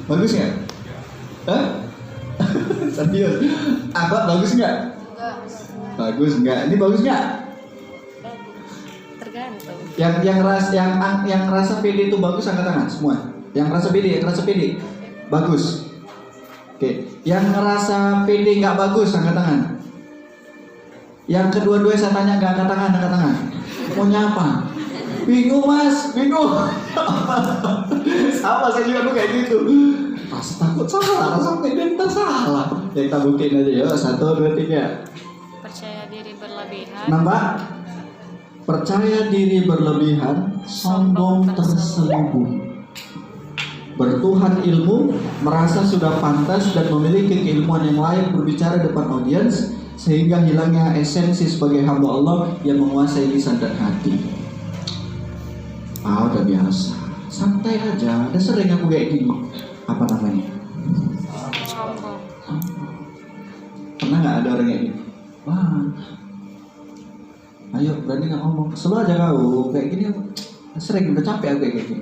Bagus nggak? Hah? Serius? Abang bagus nggak? Enggak. Bagus nggak? Ini bagus nggak? Tergantung. Yang rasa PD itu bagus angkat tangan semua. Yang rasa PD, bagus. Oke. Yang ngerasa PD nggak bagus angkat tangan. Yang kedua-dua saya tanya nggak angkat tangan. Mau nyapa? Bingung mas, bingung. Sama saya juga kayak gitu. Rasa takut salah, rasa PD entah salah. Ya kita buktiin aja ya. 1, 2, 3. Percaya diri berlebihan. Nambah. Percaya diri berlebihan, sombong terselubung. Bertuhan ilmu, merasa sudah pantas dan memiliki keilmuan yang layak berbicara depan audiens, sehingga hilangnya esensi sebagai hamba Allah yang menguasai lisan dan hati. Udah biasa, santai aja. Udah sering aku kayak gini. Apa namanya? Sombong. Pernah nggak ada orang kayak gini? Wah, ayo berani nggak ngomong, selalu aja kau kayak gini. Sering, udah capek aku kayak gini.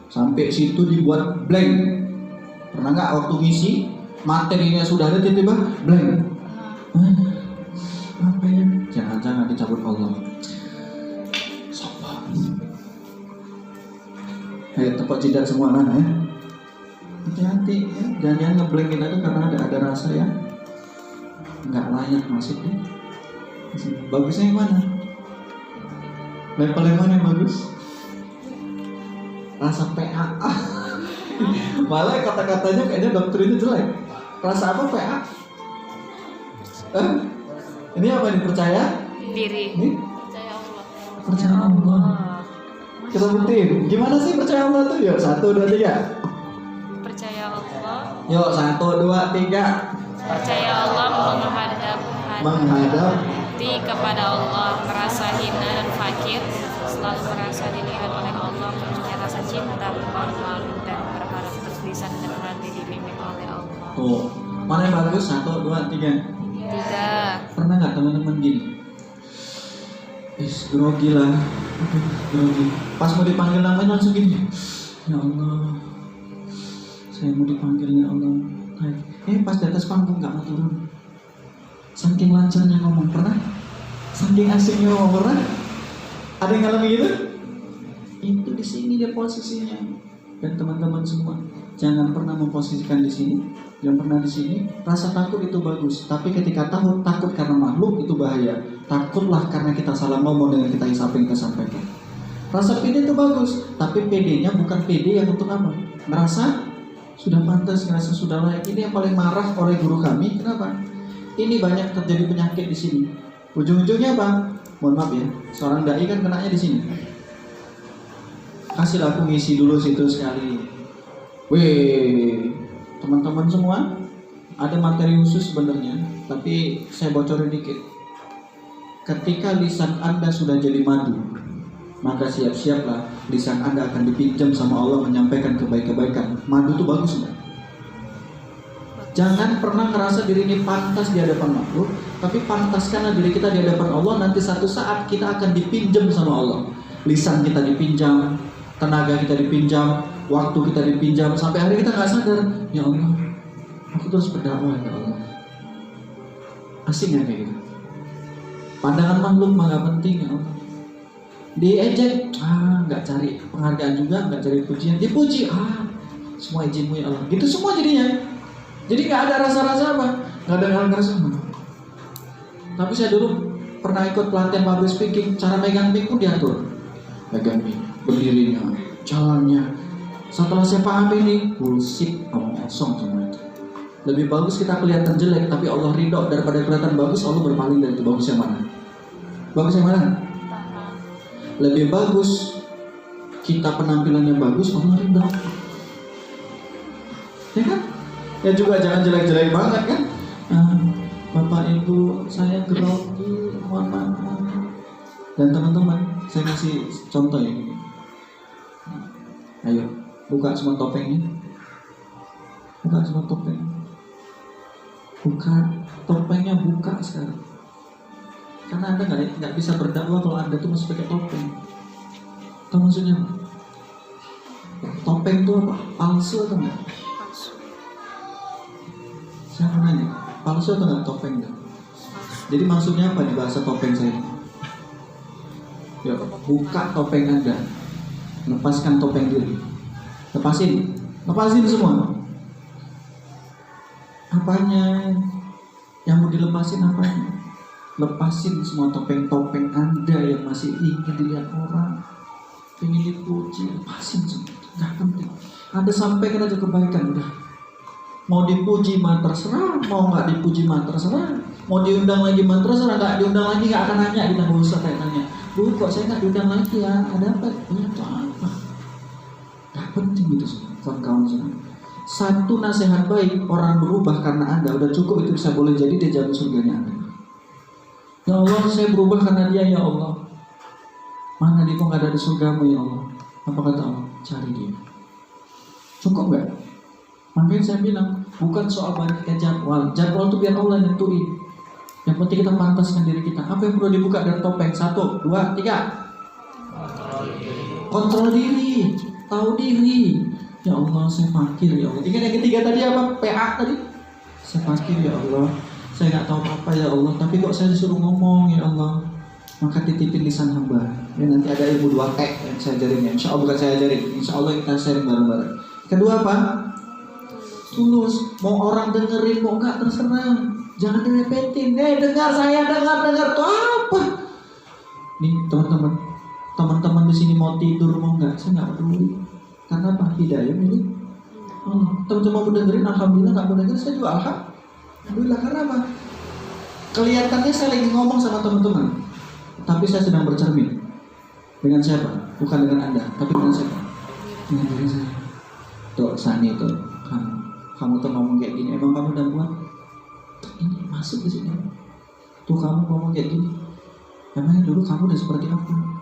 Sampai situ dibuat blank. Pernah nggak waktu ngisi materinya sudah ada tiba-tiba blank? Apa ya? Jangan-jangan dicabut Allah. Sombong. Ayo tepuk jidat semua ya. Hati-hati ya. Jangan-jangan ngeblank kita itu karena ada rasa yang nggak layak masuk ya. Bagusnya yang mana? Level yang mana yang bagus? Rasa PA. Malah kata-katanya kayaknya doktrinnya jelek. Rasa apa PA? Ini apa nih? Percaya Diri. ini? Percaya Allah. Percaya Allah. Kita buktiin. Gimana sih percaya Allah tuh? Yuk 1, 2, 3. Percaya Allah. Yuk 1, 2, 3. Percaya Allah Menghadap kepada Allah, merasa hina dan fakir, selalu merasa dilihat oleh Allah, punya rasa cinta, malu dan berharap terus lisan dan hati dibimbing oleh Allah. Tuh. Mana yang bagus? 1, 2, 3. 3. Pernah nggak teman-teman gini? Grogi lah. Aduh, grogi. Pas mau dipanggil namanya langsung gini. Ya Allah, saya mau dipanggil ya Allah. Pas di atas panggung nggak mau turun. Saking lancarnya ngomong, pernah? Saking asiknya ngomong, pernah? Ada yang ngalamin gitu? Itu di sini dia posisinya. Dan teman-teman semua, jangan pernah memposisikan di sini. Yang pernah di sini, rasa takut itu bagus. Tapi ketika takut karena makhluk itu bahaya. Takutlah karena kita salah ngomong dengan kita apa yang kita sampaikan. Rasa PD itu bagus, tapi PD-nya bukan PD yang untuk apa? Merasa sudah pantas, merasa sudah layak. Ini yang paling marah oleh guru kami. Kenapa? Ini banyak terjadi penyakit di sini. Ujung-ujungnya apa? Mohon maaf ya, seorang dai kan kenanya di sini. Kasih aku ngisi dulu situ sekali. Wih, teman-teman semua, ada materi khusus sebenarnya, tapi saya bocorin dikit. Ketika lisan Anda sudah jadi madu, maka siap-siaplah lisan Anda akan dipinjam sama Allah menyampaikan kebaikan. Madu itu bagus enggak? Jangan pernah ngerasa diri ini pantas di hadapan makhluk, tapi pantaskanlah diri kita di hadapan Allah. Nanti satu saat kita akan dipinjam sama Allah. Lisan kita dipinjam, tenaga kita dipinjam, waktu kita dipinjam, sampai hari kita nggak sadar, ya Allah, aku terus berdakwah ya Allah. Asik nggak kayak gitu? Pandangan makhluk mah nggak penting ya Allah. Diejek, nggak cari penghargaan juga, nggak cari pujian. Dipuji, semua izinmu ya Allah. Gitu semua jadinya. Jadi nggak ada rasa-rasa apa, nggak ada rasa. Tapi saya dulu pernah ikut pelatihan public speaking, cara megang mic pun diatur. Megang mic, berdirinya, jalannya. Setelah saya paham ini, bullshit, kosong semua itu. Lebih bagus kita kelihatan jelek, tapi Allah ridho daripada kelihatan bagus, Allah berpaling dari itu. Bagus yang mana? Bagus yang mana? Lebih bagus kita penampilannya bagus, Allah ridho. Ya kan? Ya juga jangan jelek-jelek banget kan? Bapak Ibu, saya grogi, mohon maaf. Dan teman-teman, saya kasih contoh ya. Ayo, buka semua topengnya. Buka semua topeng. Buka topengnya, buka sekarang. Karena Anda nggak bisa berdakwah kalau Anda tuh masih pakai topeng. Tahu maksudnya apa? Topeng itu apa? Palsu atau enggak? Palsu. Saya mau nanya, palsu atau enggak topeng enggak? Jadi maksudnya apa nih bahasa topeng saya? Ya, buka topeng Anda. Lepaskan topeng diri. Lepasin semua. Apanya? Yang mau dilepasin apanya? Lepasin semua topeng-topeng Anda yang masih ingin dilihat orang, ingin dipuji. Lepasin semua. Gak penting. Anda sampaikan aja kebaikan udah. Mau dipuji mah terserah, mau nggak dipuji mah terserah. Mau diundang lagi mah terserah, nggak diundang lagi nggak akan nanya. Kita nggak usah kayak nanya. Bu, kok saya nggak diundang lagi ya? Ada apa? Itu apa? Gak penting itu semua. Kawan-kawan semua. Satu nasihat baik, orang berubah karena Anda udah cukup, itu bisa boleh jadi dia jamin surganya Anda. Ya Allah, saya berubah karena dia ya Allah. Mana dia kok nggak ada di surgamu ya Allah? Apa kata Allah? Cari dia. Cukup nggak? Makanya saya bilang, bukan soal banyaknya jadwal. Jadwal itu biar Allah nentuin. Yang penting kita pantaskan diri kita. Apa yang perlu dibuka dari topeng? 1, 2, 3. Kontrol diri. Tahu diri. Ya Allah, saya fakir ya Allah. Ingat yang ketiga tadi apa? PA tadi. Saya fakir ya Allah. Saya nggak tahu apa ya Allah. Tapi kok saya disuruh ngomong ya Allah. Maka titipin lisan hamba. Ya, nanti ada ilmu 2T yang saya ajarin ya. Insya Allah bukan saya ajarin. Insya Allah kita sharing bareng-bareng. Kedua apa? Tulus. Mau orang dengerin mau nggak terserah. Jangan direpetin. Dengar saya dengar tuh apa? Nih teman-teman di sini mau tidur mau nggak? Saya nggak peduli. Karena apa? Hidayah ini. Teman-teman mau dengerin, alhamdulillah. Nggak mau dengerin, saya juga alhamdulillah. Karena apa? Kelihatannya saya lagi ngomong sama teman-teman, tapi saya sedang bercermin. Dengan siapa? Bukan dengan Anda, tapi dengan siapa? Dengan diri saya. Tuh, Sani tuh, kamu tuh ngomong kayak gini. Emang kamu udah buat? Ini masuk di sini. Tuh kamu ngomong kayak gini. Emangnya dulu kamu udah seperti apa?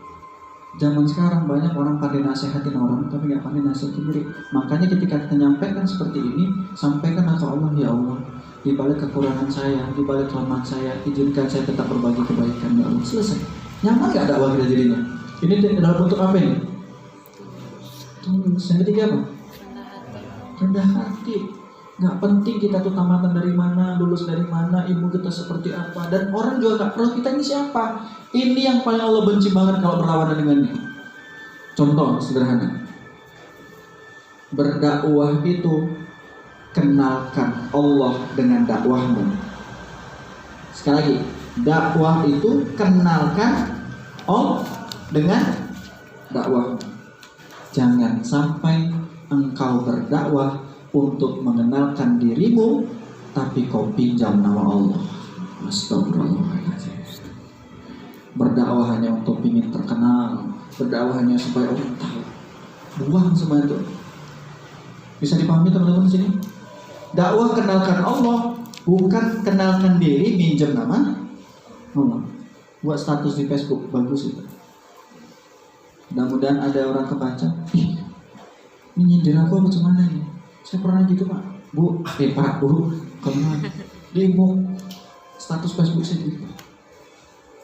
Zaman sekarang banyak orang pandai nasihatin orang, tapi nggak pandai nasihatin diri. Makanya ketika kita nyampaikan seperti ini, sampaikan ke Allah, ya Allah, di balik kekurangan saya, di balik kelemahan saya, izinkan saya tetap berbagi kebaikan ya Allah. Selesai. Nyaman nggak dakwah kita jadinya? Ini dalam bentuk apa ini? Tulus. Yang ketiga apa? Rendah hati. Nggak penting kita tuh tamatan dari mana, lulus dari mana, ilmu kita seperti apa, dan orang juga nggak perlu kita ini siapa. Ini yang paling Allah benci banget kalau berlawanan dengannya. Contoh sederhana, berdakwah itu kenalkan Allah dengan dakwahmu. Sekali lagi, dakwah itu kenalkan Allah dengan dakwahmu. Jangan sampai engkau berdakwah untuk mengenalkan dirimu, tapi kau pinjam nama Allah. Astagfirullahaladzim. Berdakwah hanya untuk ingin terkenal, berdakwah hanya supaya orang tahu. Buang semua itu. Bisa dipahami teman-teman di sini? Dakwah kenalkan Allah, bukan kenalkan diri, minjem nama Allah. Buat status di Facebook, bagus itu. Mudah-mudahan ada orang kebaca, ih, ini nyindir aku apa gimana nih? Saya pernah gitu Pak, Bu, Pak, Bu, kemana? Dia mau status Facebook saya gitu.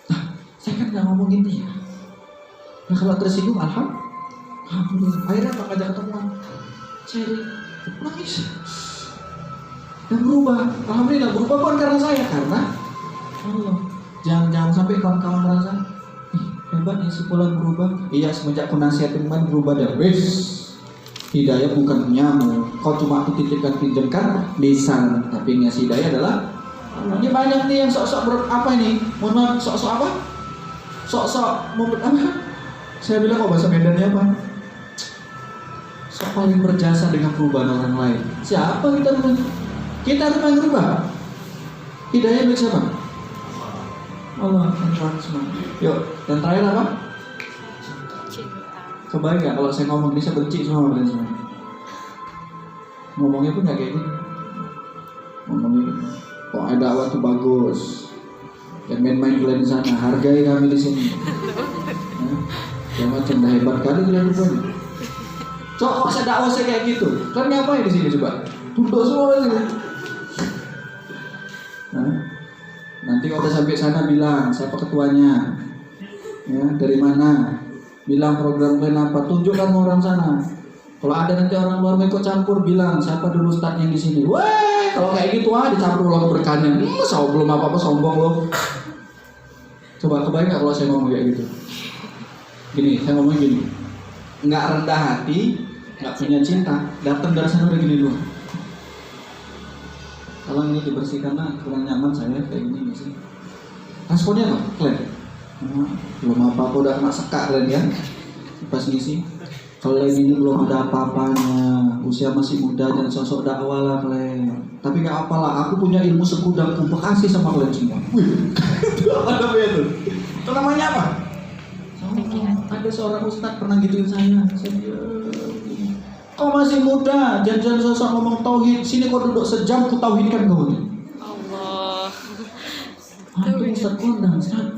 Nah, saya kan nggak ngomong gitu ya. Nah kalau tersinggung, alhamdulillah. Akhirnya Pak ngajak ketemuan, saya nangis. Dan berubah, alhamdulillah berubah bukan karena saya, karena Allah. Jangan sampai kawan-kawan merasa, ih hebat ya si Fulan berubah. Iya, semenjak aku nasihatin man berubah dah. Wis, hidayah bukan punyamu. Kau cuma aku titipkan pinjamkan lisan, tapi yang ngasih hidayah adalah Allah. Ini banyak nih yang sok-sok apa ini? Mohon maaf, sok-sok apa? Sok-sok mau apa? Saya bilang kok bahasa Medannya apa? Sok paling berjasa dengan perubahan orang lain. Siapa kita rubah? Kita harus yang berubah. Hidayah milik siapa? Allah yang semua. Yuk, dan terakhir apa? Cinta. Kebayang nggak kalau saya ngomong ini saya benci semua kalian semua. Ngomongnya pun nggak kayak gini. Ngomongnya gini. Kok ada dakwah tuh bagus. Dan main-main kalian di sana. Hargai kami di sini. Yang macam dah hebat kali kalian rupanya. Kok saya dakwah saya kayak gitu? Kan ngapain di sini coba? Tunduk semua di sini. Nah, nanti kalau udah sampai sana bilang siapa ketuanya, ya dari mana, bilang program kalian apa, tunjukkan orang sana. Kalau ada nanti orang luar mau ikut campur, bilang siapa dulu startnya di sini. Wah, kalau kayak gitu dicampur ulang berkahnya. Belum apa-apa sombong loh. Coba kebayang nggak kalau saya ngomong kayak gitu? Gini, saya ngomong gini, nggak rendah hati, nggak punya cinta, datang dari sana udah gini dulu. Kalau ini dibersihkan lah, kurang nyaman saya kayak gini sih. Responnya apa? Kalian? Belum apa-apa udah kena sekak kalian ya. Pas ngisi. Kalau lagi ini belum ada apa-apanya, usia masih muda, jangan sosok dakwah lah kalian. Tapi nggak apalah, aku punya ilmu segudang, aku kasih sama kalian semua. Wih, itu apa namanya tuh? Itu namanya apa? Ada seorang ustadz pernah gituin saya. Kau masih muda, jangan sosok ngomong tauhid. Sini kau duduk sejam, ku tauhidkan kau nih. Allah. Itu ustadz kondang, ustadz.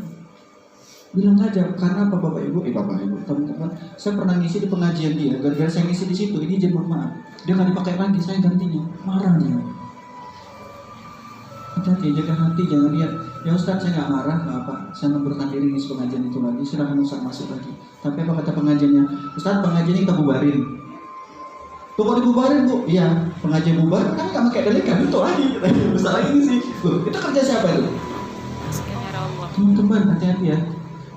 Bilang aja, karena apa Bapak Ibu? Bapak Ibu, teman-teman, saya pernah ngisi di pengajian dia. Gara-gara saya ngisi di situ, ini izin mohon maaf. Dia nggak dipakai lagi, saya gantinya. Marah dia. Hati-hati, jaga hati, jangan lihat. Ya Ustaz, saya nggak marah, nggak apa. Saya mengundurkan diri ngisi pengajian itu lagi. Silahkan Ustaz masuk lagi. Tapi apa kata pengajiannya? Ustaz, pengajian ini kita bubarin. Tuh kok dibubarin Bu? Iya, pengajian bubar kan nggak pakai delegasi itu lagi. Ustaz lagi sih. Loh, itu kerja siapa itu? Allah. Teman-teman, hati-hati ya.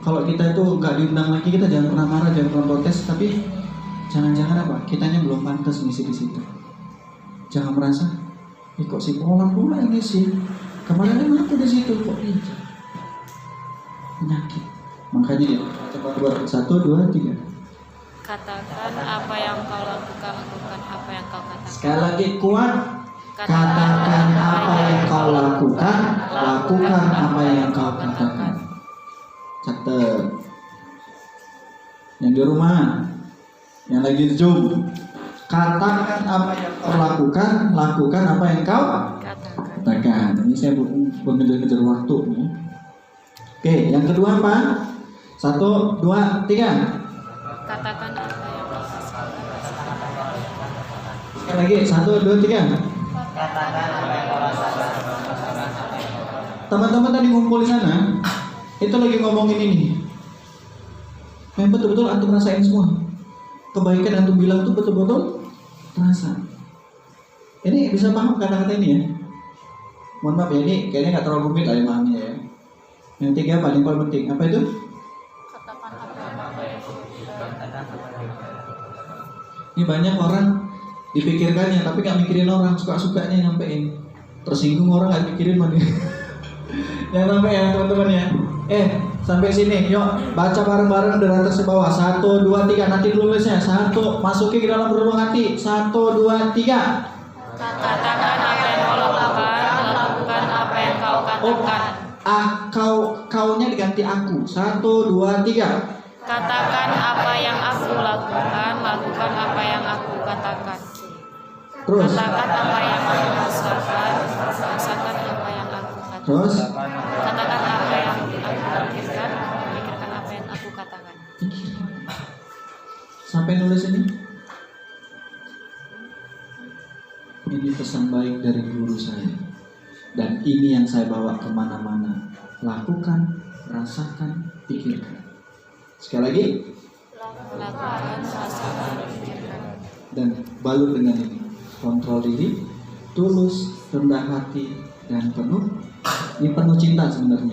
Kalau kita itu nggak diundang lagi, kita jangan pernah marah, jangan pernah protes. Tapi jangan-jangan apa? Kitanya belum pantas ngisi di situ. Jangan merasa, kok si Polan pula yang ngisi. Kemarin kan aku di situ kok ini. Penyakit. Makanya ya, coba buat 1, 2, 3. Katakan apa yang kau lakukan, lakukan apa yang kau katakan. Sekali lagi kuat. Katakan apa yang kau lakukan, lakukan apa yang kau katakan. Catat. Yang di rumah, yang lagi Zoom, katakan apa yang kau lakukan, lakukan apa yang kau katakan. Ini saya mengejar-ngejar waktu. Oke, yang kedua apa? 1, 2, 3. Katakan apa yang kau rasakan. Sekali lagi, 1, 2, 3. Teman-teman tadi ngumpul di sana, itu lagi ngomongin ini. Yang betul-betul antum rasain semua. Kebaikan antum bilang itu betul-betul terasa. Ini bisa paham kata-kata ini ya? Mohon maaf ya, ini kayaknya nggak terlalu rumit lah imamnya ya. Yang 3 paling penting, apa itu? Katakan apa yang kau Ini banyak orang dipikirkannya, tapi nggak mikirin orang, suka-sukanya nyampein. Tersinggung orang nggak mikirin mana. Yang sampai ya teman-teman ya. Sampai sini, yuk baca bareng-bareng dari atas ke bawah. 1, 2, 3, nanti tulisnya. 1, masuki ke dalam relung hati. 1, 2, 3. Katakan apa yang kau lakukan, lakukan apa yang kau katakan. Kaunya diganti aku. 1, 2, 3. Katakan apa yang aku lakukan, lakukan apa yang aku katakan. Terus. Katakan apa yang aku rasakan, rasakan apa yang aku katakan. Terus. Katakan apa yang aku pikirkan, pikirkan apa yang aku katakan. Sampai nulis ini. Ini pesan baik dari guru saya. Dan ini yang saya bawa kemana-mana. Lakukan, rasakan, pikirkan. Sekali lagi. Lakukan, rasakan, pikirkan. Dan balut dengan ini. Kontrol diri, tulus, rendah hati, dan penuh. Ini penuh cinta sebenarnya.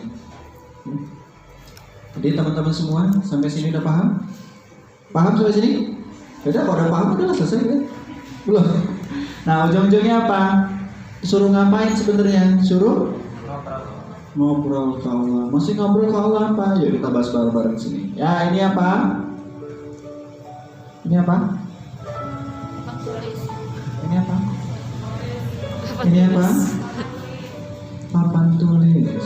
Jadi teman-teman semua sampai sini udah paham? Paham sampai sini? Udah, kalau udah paham udah selesai kan? Belum. Nah, ujung-ujungnya apa? Suruh ngapain sebenarnya? Suruh ngobrol ke Allah. Masih ngobrol ke Allah apa? Yuk kita bahas bareng-bareng sini. Ya, ini apa? Ini apa? Ini apa? Ini apa? Papan tulis.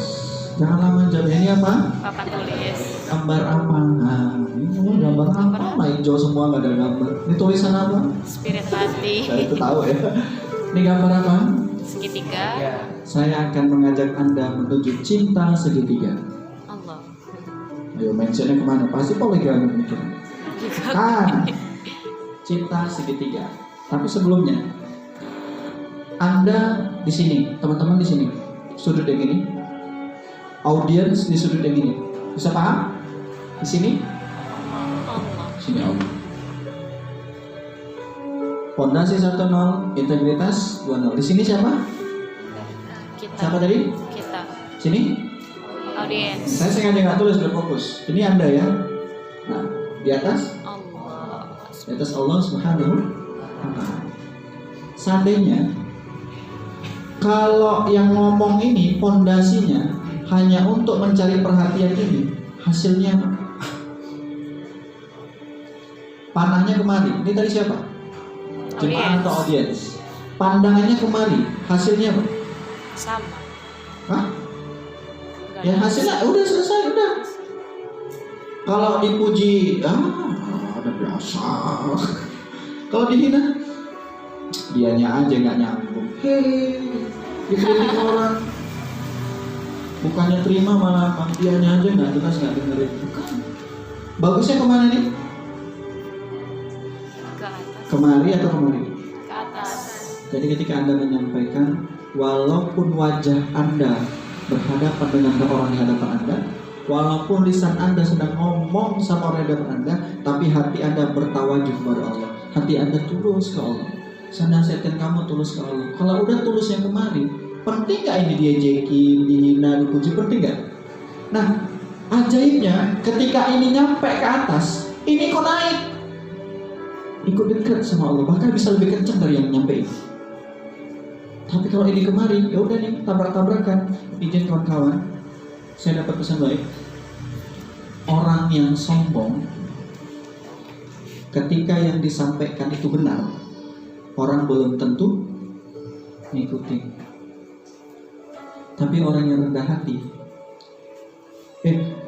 Jangan lama jawab. Ini apa? Papan tulis. Gambar apa? Nah, ini gambar apa? Main jauh semua nggak ada gambar. Ini tulisan apa? Spirit hati. Saya itu tahu ya. Ini gambar apa? Segitiga. Saya akan mengajak Anda menuju cinta segitiga. Allah. Ayo mentionnya kemana? Pasti poligram pemikiran. Kan? Cinta segitiga. Tapi sebelumnya, Anda di sini, teman-teman di sini, sudut yang ini, audiens di sudut yang ini, bisa paham? Di sini, Allah. sini Allah. Pondasi 1-0, integritas 2-0. Di sini siapa? Kita. Siapa tadi? Kita. Sini? Audiens. Saya sengaja nggak tulis berfokus. Ini Anda ya. Nah, di atas, Allah. di atas Allah Subhanahu wa Ta'ala. Seandainya kalau yang ngomong ini pondasinya hanya untuk mencari perhatian ini, hasilnya apa? Panahnya kemari. Ini tadi siapa? Jemaah atau audiens? Pandangannya kemari. Hasilnya apa? Sama. Hah? Enggak Ya ada. hasilnya udah selesai, udah. Kalau dipuji, ada biasa. Kalau dihina, dianya aja nggak nyambung. Hei, dikritik orang, bukannya terima malah dianya aja nggak jelas, nggak dengerin. Bukan. Bagusnya kemana nih? Ke atas. Kemari atau kemari? Ke atas. Jadi ketika Anda menyampaikan, walaupun wajah Anda berhadapan dengan orang di hadapan Anda, walaupun lisan Anda sedang ngomong sama orang di hadapan Anda, tapi hati Anda bertawajuh kepada Allah, hati Anda tulus ke Allah. Saya nasihatin kamu tulus ke Allah. Kalau udah tulus yang kemarin, penting gak ini diajekin, dihina, dipuji, penting gak? Nah, ajaibnya ketika ini nyampe ke atas, ini kok naik, ikut dekat sama Allah, bahkan bisa lebih kencang dari yang nyampe. Tapi kalau ini kemarin, ya udah nih tabrak-tabrakan. Izin kawan-kawan, saya dapat pesan baik. Orang yang sombong, ketika yang disampaikan itu benar, orang belum tentu ngikutin. Tapi orang yang rendah hati,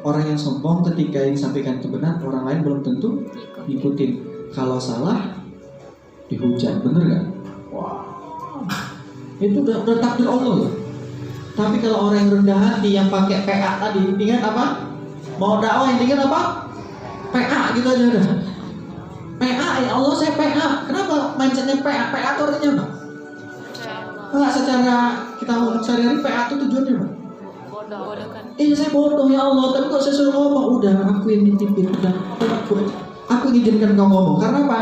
orang yang sombong ketika yang disampaikan itu benar, orang lain belum tentu ngikutin. Kalau salah, dihujat, bener gak? Wah, itu udah takdir Allah loh. Tapi kalau orang yang rendah hati, yang pakai PA tadi, ingat apa? Mau dakwah yang ingat apa? PA gitu aja udah. PA, ya Allah saya PA. Kenapa mindsetnya PA? PA itu artinya apa? Enggak, secara kita ngomong sehari-hari PA itu tujuannya apa? Bodoh kan. Saya bodoh ya Allah, tapi kok saya suruh ngomong? Udah, aku yang nitipin, udah. Aku izinkan kau ngomong. Karena apa?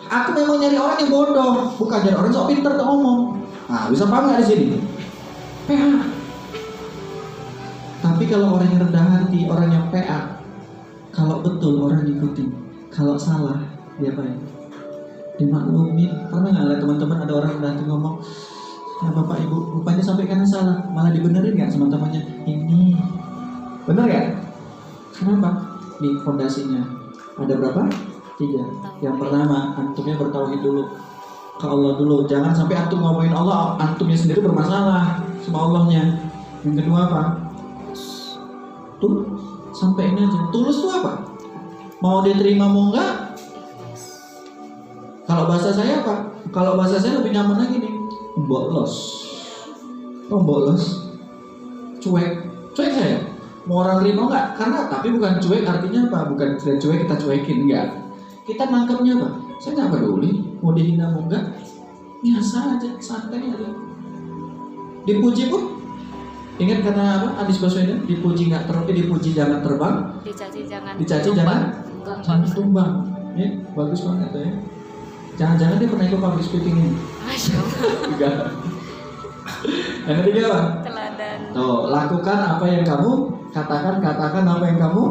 Aku memang nyari orang yang bodoh, bukan nyari orang sok pintar tuh ngomong. Nah, bisa paham nggak di sini? PA. Tapi kalau orang yang rendah hati, orang yang PA, kalau betul orang ikutin, kalau salah dia apa ya? Dimaklumin. Pernah nggak lihat teman-teman ada orang rendah hati ngomong, ya Bapak Ibu, rupanya sampaikan salah, malah dibenerin nggak sama temannya? Ini bener nggak? Kenapa? Nih fondasinya ada berapa? 3. Yang pertama, antumnya bertauhid dulu ke Allah dulu. Jangan sampai antum ngomongin Allah, antumnya sendiri bermasalah sama Allahnya. Yang kedua apa? Tuh, sampai ini aja. Tulus tuh apa? Mau dia terima mau enggak? Kalau bahasa saya apa? Kalau bahasa saya lebih nyaman lagi nih, mboklos. Oh mboklos, cuek saya. Mau orang terima nggak? Karena tapi bukan cuek artinya apa? Bukan tidak cuek kita cuekin, enggak. Kita nangkepnya apa? Saya nggak peduli mau dihina mau enggak, biasa aja, santai aja. Dipuji pun, ingat kata apa? Anies Baswedan, dipuji jangan terbang, Dicaci jangan jangan tumbang. Ya, bagus banget ya. Jangan-jangan dia pernah ikut public speaking ini. Masya Allah. Enggak. Yang ketiga apa? Teladan. Tuh, lakukan apa yang kamu katakan apa yang kamu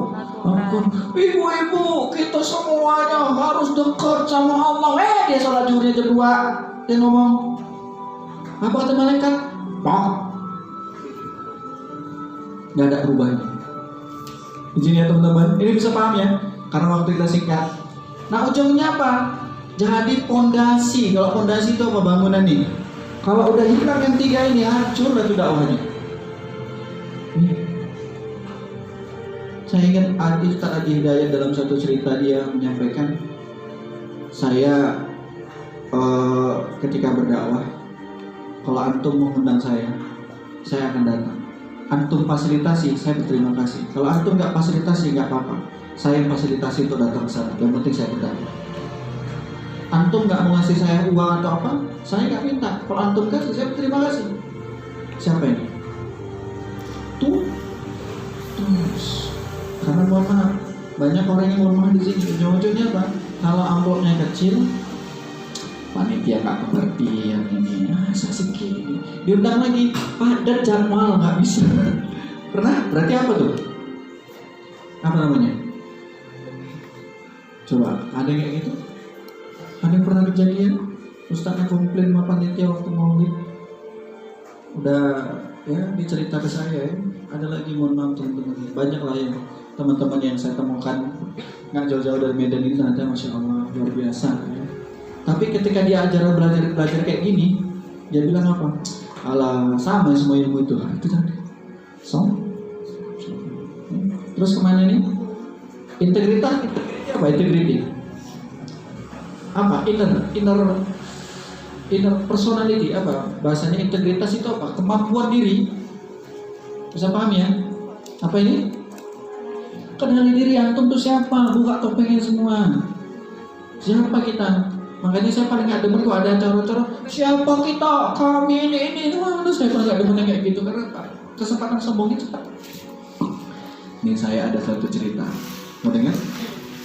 lakukan. Ibu-ibu, kita semuanya harus dekat sama Allah. Dia sholat zuhurnya jam 2. Dia ngomong, apa kata malaikat? Pak. Nggak ada perubahannya. Izin ya teman-teman, ini bisa paham ya? Karena waktu kita singkat. Nah ujungnya apa? Jadi pondasi. Kalau pondasi itu apa bangunan nih? Kalau udah hilang yang 3 ini, hancur lah tuh dakwahnya. Saya ingat Ustaz Adi Hidayat dalam satu cerita dia menyampaikan, saya ketika berdakwah, kalau antum mengundang saya akan datang. Antum fasilitasi, saya berterima kasih. Kalau antum nggak fasilitasi, nggak apa-apa. Saya yang fasilitasi untuk datang ke sana. Yang penting saya berdakwah. Antum nggak mau ngasih saya uang atau apa, saya nggak minta. Kalau antum kasih, saya berterima kasih. Siapa ini? Tulus. Karena mohon maaf, banyak orang yang lemah di sini. Ujung-ujungnya apa? Kalau amplopnya kecil, panitia nggak pengertian ini. Saya segini. Diundang lagi, padat jadwal nggak bisa. Pernah? Berarti apa tuh? Apa namanya? Coba, ada yang kayak gitu? Ada yang pernah kejadian? Ustaznya komplain sama panitia waktu maulid. Udah ya dicerita ke saya ya. Ada lagi, mohon maaf teman-teman. Banyak lah yang teman-teman yang saya temukan nggak jauh-jauh dari Medan ini ternyata masya Allah luar biasa ya. Tapi ketika dia belajar kayak gini, dia bilang apa? Alah sama semua ilmu itu tadi. Terus kemana nih? Integritas apa? Integrity apa? Inner personality apa? Bahasanya integritas itu apa? Kemampuan diri. Bisa paham ya? Apa ini? Kenali diri antum tuh siapa? Buka topengnya semua. Siapa kita? Makanya saya paling gak demen kalau ada acara-acara siapa kita? Kami ini. Mana saya paling gak demen kayak gitu karena kesempatan sombongnya cepat. Ini saya ada satu cerita. Mau dengar?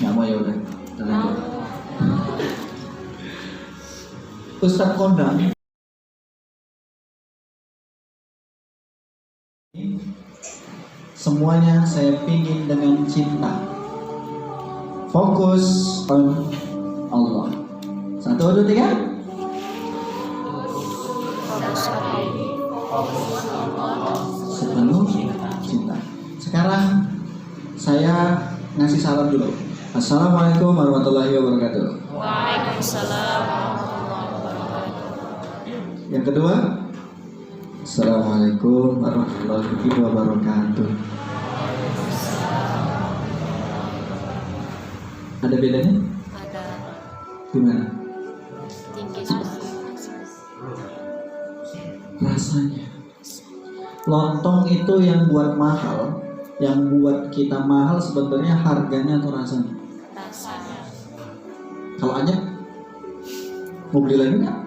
Nggak mau ya udah. Lanjut. Ustadz Kondang semuanya saya pingin dengan cinta. Fokus on Allah. 1, 2, 3. Sepenuh cinta. Sekarang saya ngasih salam dulu. Assalamualaikum warahmatullahi wabarakatuh. Waalaikumsalam warahmatullahi wabarakatuh. Yang kedua, Assalamualaikum warahmatullahi wabarakatuh. Ada bedanya? Ada Gimana? tinggi suara. Rasanya. Lontong itu yang buat mahal, yang buat kita mahal sebenarnya harganya atau rasanya? Rasanya. Kalau anyep, mau beli lagi nggak?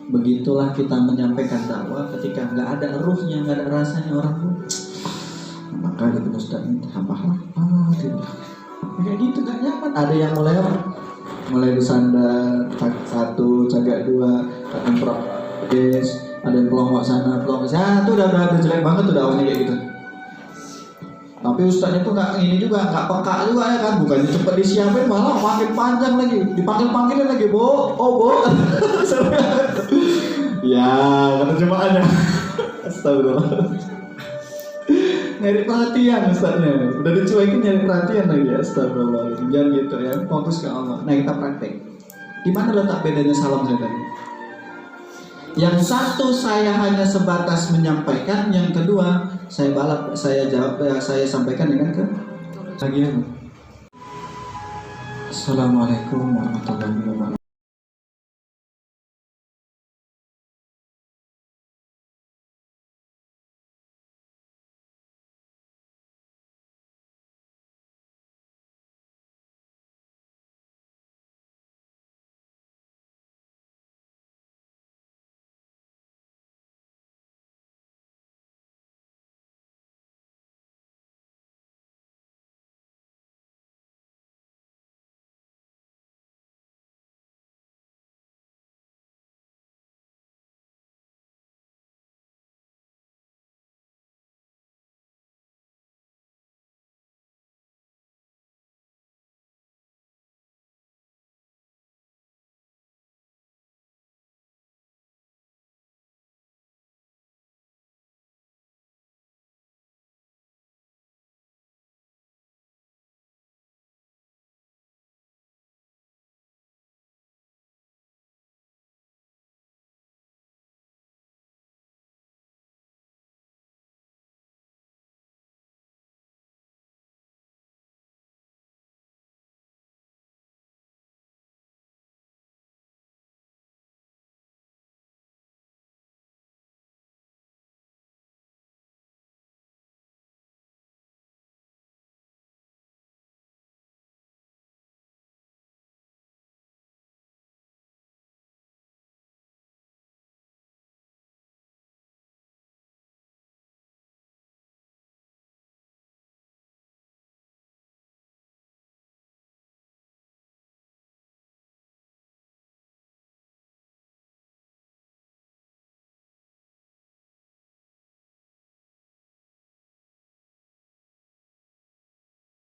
Begitulah kita menyampaikan dakwah ketika nggak ada ruhnya, nggak ada rasanya orang pun. Maka gitu Ustaz apa tidak. Kayak gitu nggak nyaman. Ada yang mulai bersandar, satu, cagak dua, emprok, ada yang pelongok sana, pelongok sana, tuh udah jelek banget tuh dakwahnya kayak gitu. Tapi Ustaz itu nggak ini juga, nggak peka juga ya kan, bukannya cepet disiapin malah makin panjang lagi, dipanggil-panggilin lagi, Bu. Ya, karena jemaahnya. Astagfirullah. Nyari perhatian Ustaznya, udah dicuekin nyari perhatian lagi. Astagfirullah. Jangan gitu ya, fokus ke Allah. Nah kita praktek. Di mana letak bedanya salam saya tadi? Yang satu saya hanya sebatas menyampaikan, yang kedua saya sampaikan dengan bagian. Assalamualaikum warahmatullahi wabarakatuh.